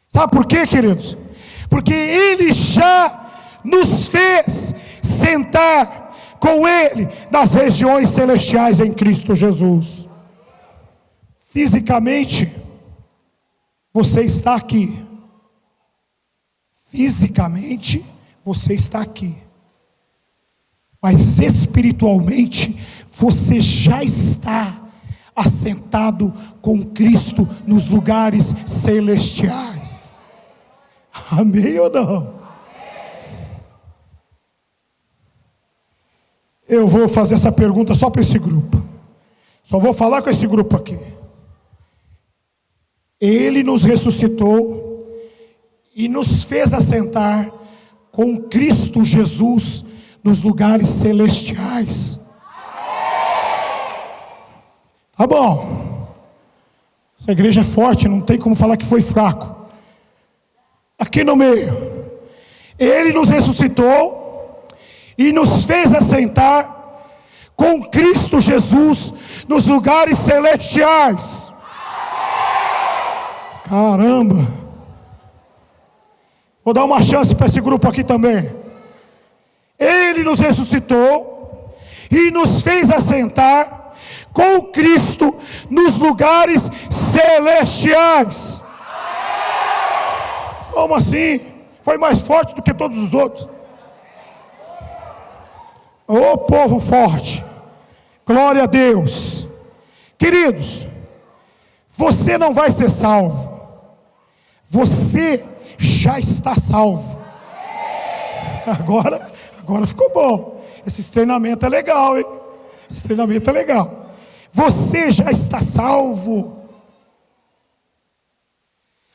Sabe por quê, queridos? Porque Ele já nos fez sentar com Ele nas regiões celestiais em Cristo Jesus. Fisicamente, você está aqui. Fisicamente, você está aqui. Mas espiritualmente, você já está assentado com Cristo nos lugares celestiais. Amém ou não? Eu vou fazer essa pergunta só para esse grupo. Só vou falar com esse grupo aqui. Ele nos ressuscitou e nos fez assentar com Cristo Jesus nos lugares celestiais. Tá bom. Essa igreja é forte, não tem como falar que foi fraco. Aqui no meio. Ele nos ressuscitou e nos fez assentar com Cristo Jesus nos lugares celestiais. Caramba! Vou dar uma chance para esse grupo aqui também. Ele nos ressuscitou e nos fez assentar com Cristo nos lugares celestiais. Como assim? Foi mais forte do que todos os outros. Ô povo forte, glória a Deus. Queridos, você não vai ser salvo, você já está salvo. Agora ficou bom. Esse treinamento é legal, hein? Esse treinamento é legal. Você já está salvo.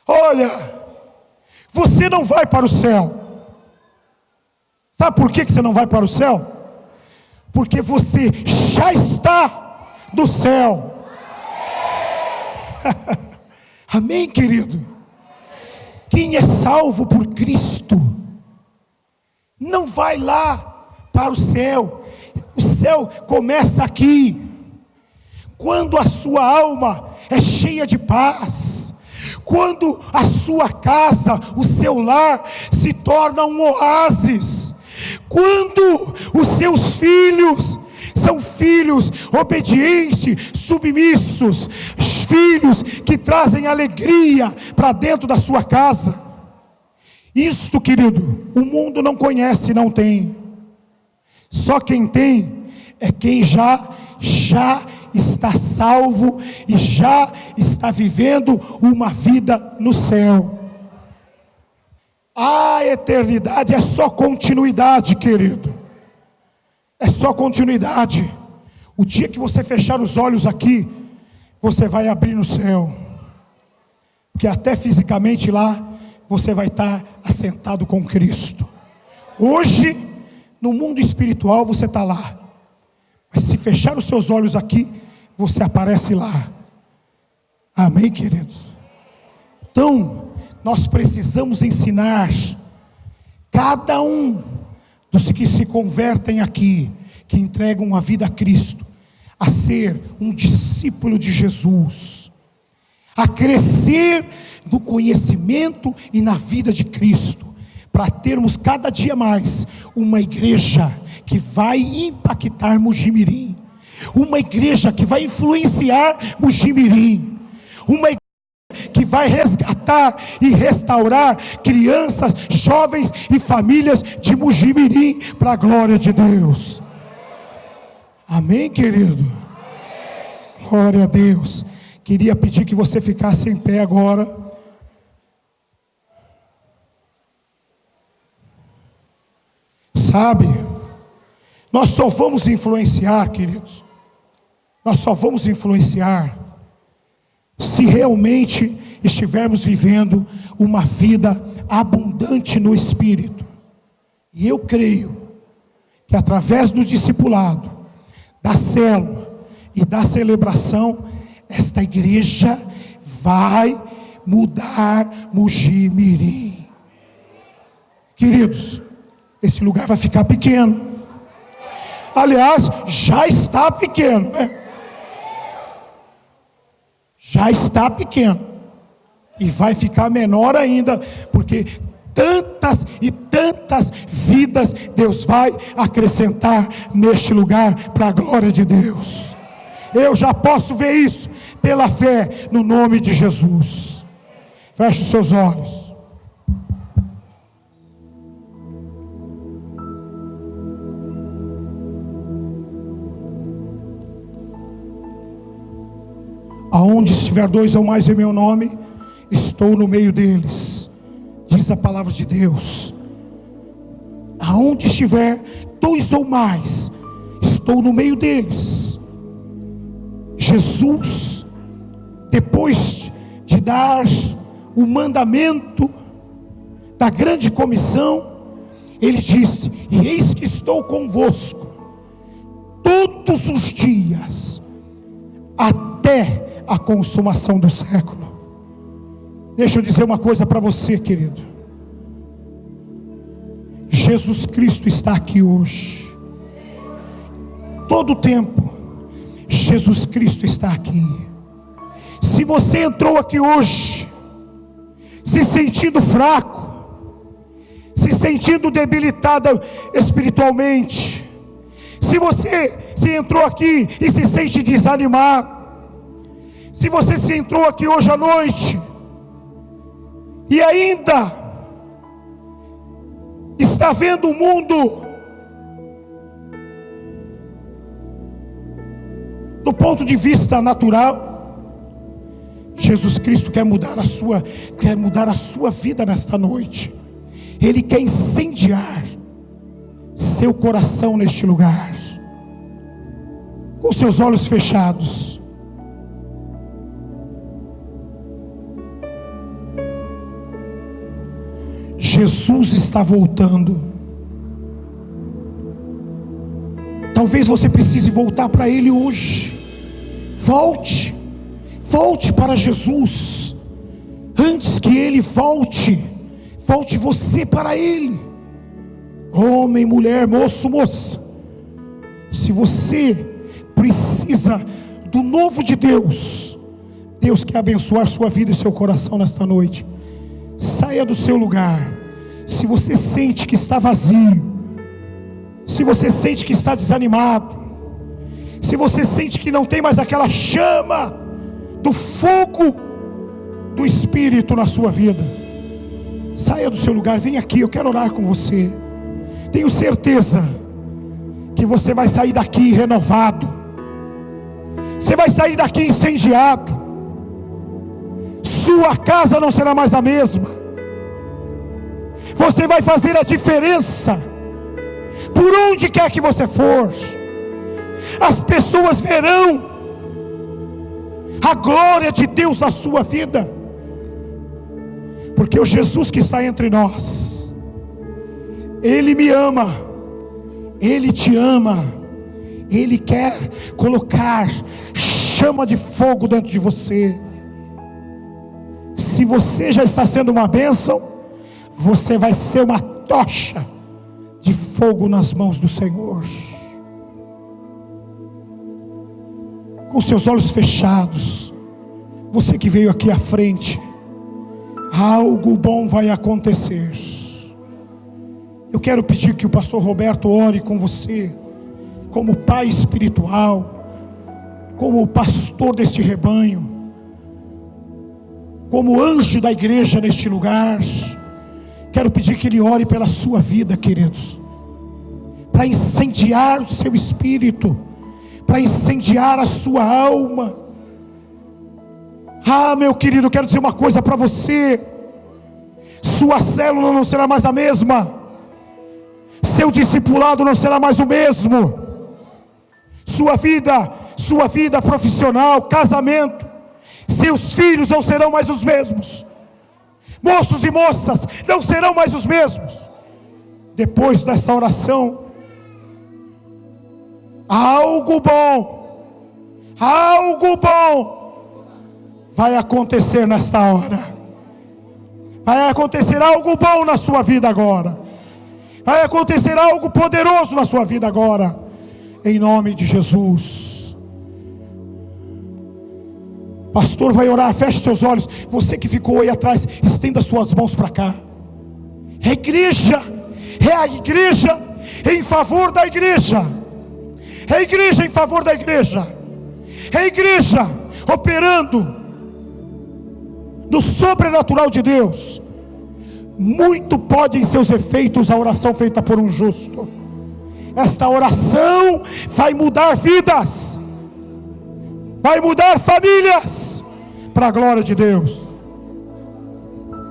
Olha, você não vai para o céu. Sabe por que você não vai para o céu? Porque você já está no céu. Amém, querido? Quem é salvo por Cristo não vai lá para o céu. O céu começa aqui. Quando a sua alma é cheia de paz, quando a sua casa, o seu lar se torna um oásis, quando os seus filhos são filhos obedientes, submissos, filhos que trazem alegria para dentro da sua casa. Isto, querido, o mundo não conhece, não tem. Só quem tem é quem já está salvo e já está vivendo uma vida no céu. A eternidade é só continuidade, querido. É só continuidade. O dia que você fechar os olhos aqui, você vai abrir no céu. Porque até fisicamente lá, você vai estar assentado com Cristo. Hoje, no mundo espiritual, você está lá. Mas se fechar os seus olhos aqui, você aparece lá. Amém, queridos? Então, nós precisamos ensinar cada um dos que se convertem aqui, que entregam a vida a Cristo, a ser um discípulo de Jesus, a crescer no conhecimento e na vida de Cristo, para termos cada dia mais uma igreja que vai impactar Mojimirim, uma igreja que vai influenciar Mojimirim, uma igreja que vai resgatar e restaurar crianças, jovens e famílias de Mojimirim para a glória de Deus. Amém, querido? Glória a Deus. Queria pedir que você ficasse em pé agora. Sabe, nós só vamos influenciar, queridos, nós só vamos influenciar se realmente estivermos vivendo uma vida abundante no Espírito. E eu creio que através do discipulado, da célula e da celebração, esta igreja vai mudar Mojimirim. Queridos, esse lugar vai ficar pequeno. Aliás, já está pequeno, né? Já está pequeno. E vai ficar menor ainda, porque tantas e tantas vidas Deus vai acrescentar neste lugar para a glória de Deus. Eu já posso ver isso pela fé no nome de Jesus. Feche os seus olhos. Aonde estiver dois ou mais em meu nome, estou no meio deles, diz a palavra de Deus. Aonde estiver dois ou mais, estou no meio deles. Jesus, depois de dar o mandamento da grande comissão, ele disse: e eis que estou convosco todos os dias, até a consumação do século. Deixa eu dizer uma coisa para você, querido. Jesus Cristo está aqui hoje. Todo o tempo, Jesus Cristo está aqui. Se você entrou aqui hoje, se sentindo fraco, se sentindo debilitado espiritualmente, se entrou aqui e se sente desanimado, se você se entrou aqui hoje à noite e ainda está vendo o mundo do ponto de vista natural, Jesus Cristo quer mudar a sua vida nesta noite. Ele quer incendiar seu coração neste lugar. Com seus olhos fechados, Jesus está voltando. Talvez você precise voltar para Ele hoje. Volte para Jesus. Antes que Ele volte você para Ele. Homem, mulher, moço, moça. Se você precisa do novo de Deus, Deus quer abençoar sua vida e seu coração nesta noite. Saia do seu lugar. Se você sente que está vazio, se você sente que está desanimado, se você sente que não tem mais aquela chama do fogo do Espírito na sua vida, saia do seu lugar, vem aqui, eu quero orar com você. Tenho certeza que você vai sair daqui renovado, você vai sair daqui incendiado, sua casa não será mais a mesma. Você vai fazer a diferença por onde quer que você for. As pessoas verão a glória de Deus na sua vida, porque o Jesus que está entre nós, Ele me ama, Ele te ama, Ele quer colocar chama de fogo dentro de você. Se você já está sendo uma bênção, você vai ser uma tocha de fogo nas mãos do Senhor. Com seus olhos fechados, você que veio aqui à frente, algo bom vai acontecer. Eu quero pedir que o pastor Roberto ore com você, como pai espiritual, como pastor deste rebanho, como anjo da igreja neste lugar. Quero pedir que ele ore pela sua vida, queridos, para incendiar o seu espírito, para incendiar a sua alma. Meu querido, quero dizer uma coisa para você: sua célula não será mais a mesma, seu discipulado não será mais o mesmo, sua vida profissional, casamento, seus filhos não serão mais os mesmos, moços e moças não serão mais os mesmos. Depois dessa oração, algo bom vai acontecer nesta hora. Vai acontecer algo bom na sua vida agora. Vai acontecer algo poderoso na sua vida agora, em nome de Jesus. Pastor vai orar, feche seus olhos. Você que ficou aí atrás, estenda suas mãos para cá. É a igreja em favor da igreja. É a igreja em favor da igreja. É a igreja operando no sobrenatural de Deus. Muito pode em seus efeitos a oração feita por um justo. Esta oração vai mudar vidas, vai mudar famílias, para a glória de Deus.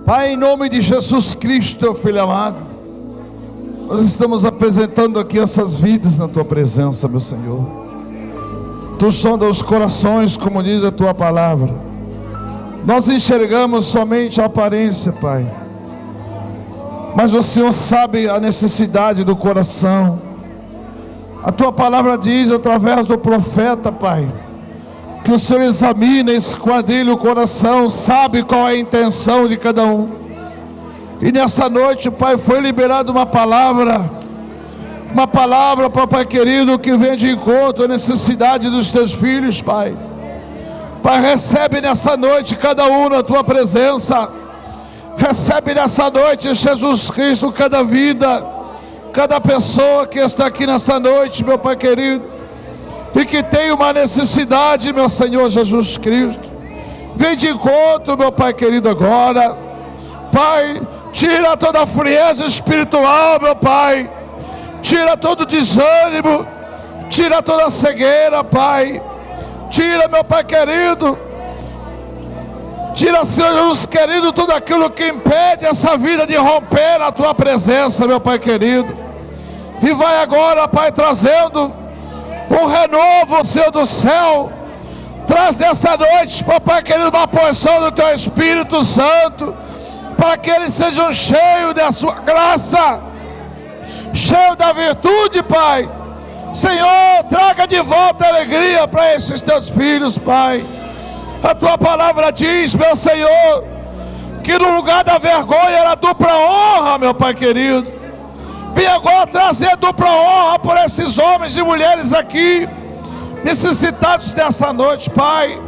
Pai, em nome de Jesus Cristo, Filho amado, nós estamos apresentando aqui essas vidas na Tua presença, meu Senhor. Tu sonda os corações, como diz a Tua palavra. Nós enxergamos somente a aparência, Pai, mas o Senhor sabe a necessidade do coração. A Tua palavra diz através do profeta, Pai, que o Senhor examina, esquadrilha o coração, sabe qual é a intenção de cada um. E nessa noite, Pai, foi liberada uma palavra, Pai querido, que vem de encontro à necessidade dos Teus filhos, Pai. Pai, recebe nessa noite cada um na Tua presença. Recebe nessa noite, Jesus Cristo, cada vida, cada pessoa que está aqui nessa noite, meu Pai querido, e que tem uma necessidade, meu Senhor Jesus Cristo. Vem de encontro, meu Pai querido, agora. Pai, tira toda a frieza espiritual, meu Pai. Tira todo o desânimo, tira toda a cegueira, Pai. Tira, meu Pai querido, tira, Senhor Jesus querido, tudo aquilo que impede essa vida de romper a Tua presença, meu Pai querido. E vai agora, Pai, trazendo um renovo, Senhor do céu. Traz nessa noite, Pai querido, uma porção do Teu Espírito Santo, para que eles sejam cheios da Sua graça, cheios da virtude, Pai. Senhor, traga de volta a alegria para esses Teus filhos, Pai. A Tua palavra diz, meu Senhor, que no lugar da vergonha era dupla honra, meu Pai querido. Vem agora trazer dupla honra por esses homens e mulheres aqui, necessitados dessa noite, Pai.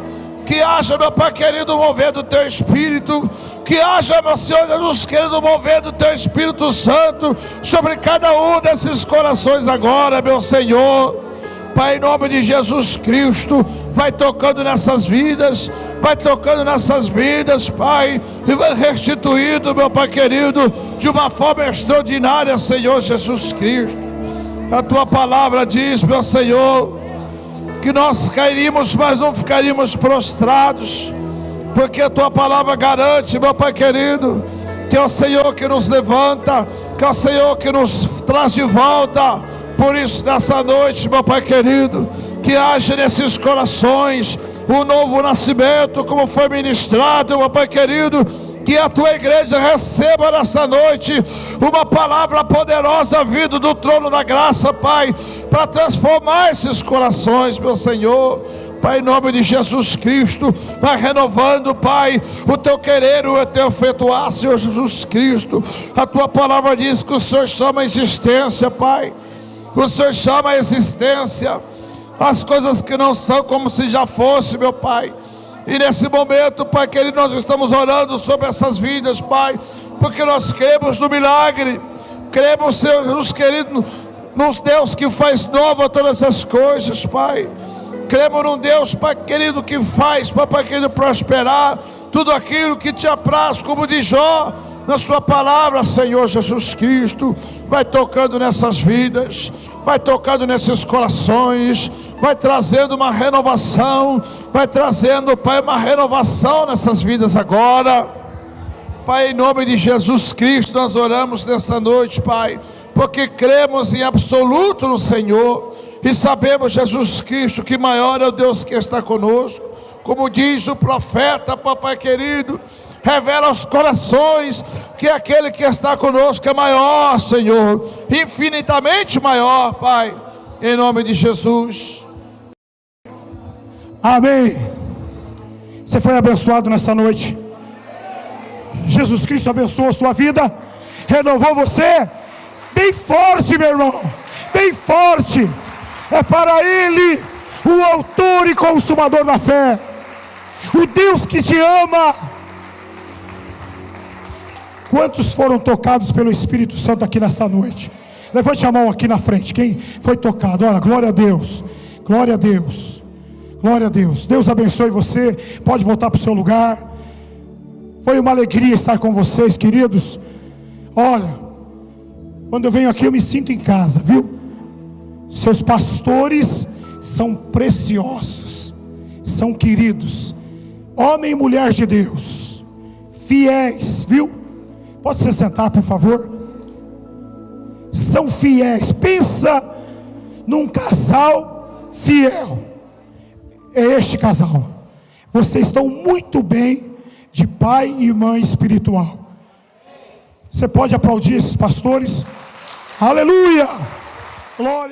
Que haja, meu Pai querido, mover do Teu Espírito. Que haja, meu Senhor Jesus querido, mover do Teu Espírito Santo sobre cada um desses corações agora, meu Senhor. Pai, em nome de Jesus Cristo, vai tocando nessas vidas, Pai, e vai restituindo, meu Pai querido, de uma forma extraordinária, Senhor Jesus Cristo. A Tua palavra diz, meu Senhor, que nós cairíamos, mas não ficaríamos prostrados, porque a Tua palavra garante, meu Pai querido, que é o Senhor que nos levanta, que é o Senhor que nos traz de volta. Por isso, nessa noite, meu Pai querido, que haja nesses corações um novo nascimento, como foi ministrado, meu Pai querido. Que a Tua igreja receba nessa noite uma palavra poderosa vindo do trono da graça, Pai, para transformar esses corações, meu Senhor. Pai, em nome de Jesus Cristo, vai renovando, Pai, o Teu querer, o Teu efetuar, Senhor Jesus Cristo. A Tua palavra diz que o Senhor chama a existência, Pai. O Senhor chama a existência as coisas que não são como se já fosse, meu Pai. E nesse momento, Pai querido, nós estamos orando sobre essas vidas, Pai, porque nós cremos no milagre, Cremos, Senhor Jesus querido, nos Deus que faz nova todas as coisas, Pai. Cremos num Deus, Pai querido, que faz, Pai querido, prosperar tudo aquilo que te apraz, como diz Jó na sua palavra, Senhor Jesus Cristo. Vai tocando nessas vidas, vai tocando nesses corações, vai trazendo uma renovação, vai trazendo, Pai, uma renovação nessas vidas agora. Pai, em nome de Jesus Cristo, nós oramos nessa noite, Pai, porque cremos em absoluto no Senhor e sabemos, Jesus Cristo, que maior é o Deus que está conosco. Como diz o profeta, papai querido, revela aos corações que aquele que está conosco é maior, Senhor, infinitamente maior, Pai, em nome de Jesus. Amém. Você foi abençoado nessa noite. Jesus Cristo abençoou a sua vida, renovou você. Bem forte, meu irmão, bem forte. É para Ele, o autor e consumador da fé, o Deus que te ama. Quantos foram tocados pelo Espírito Santo aqui nessa noite? Levante a mão aqui na frente. Quem foi tocado? Olha, glória a Deus, glória a Deus, glória a Deus. Deus abençoe você. Pode voltar para o seu lugar. Foi uma alegria estar com vocês, queridos. Olha, quando eu venho aqui eu me sinto em casa, viu? Seus pastores são preciosos, são queridos, homem e mulher de Deus, fiéis, viu? Pode se sentar, por favor. São fiéis. Pensa num casal fiel. É este casal. Vocês estão muito bem de pai e mãe espiritual. Você pode aplaudir esses pastores? Aleluia! Glória!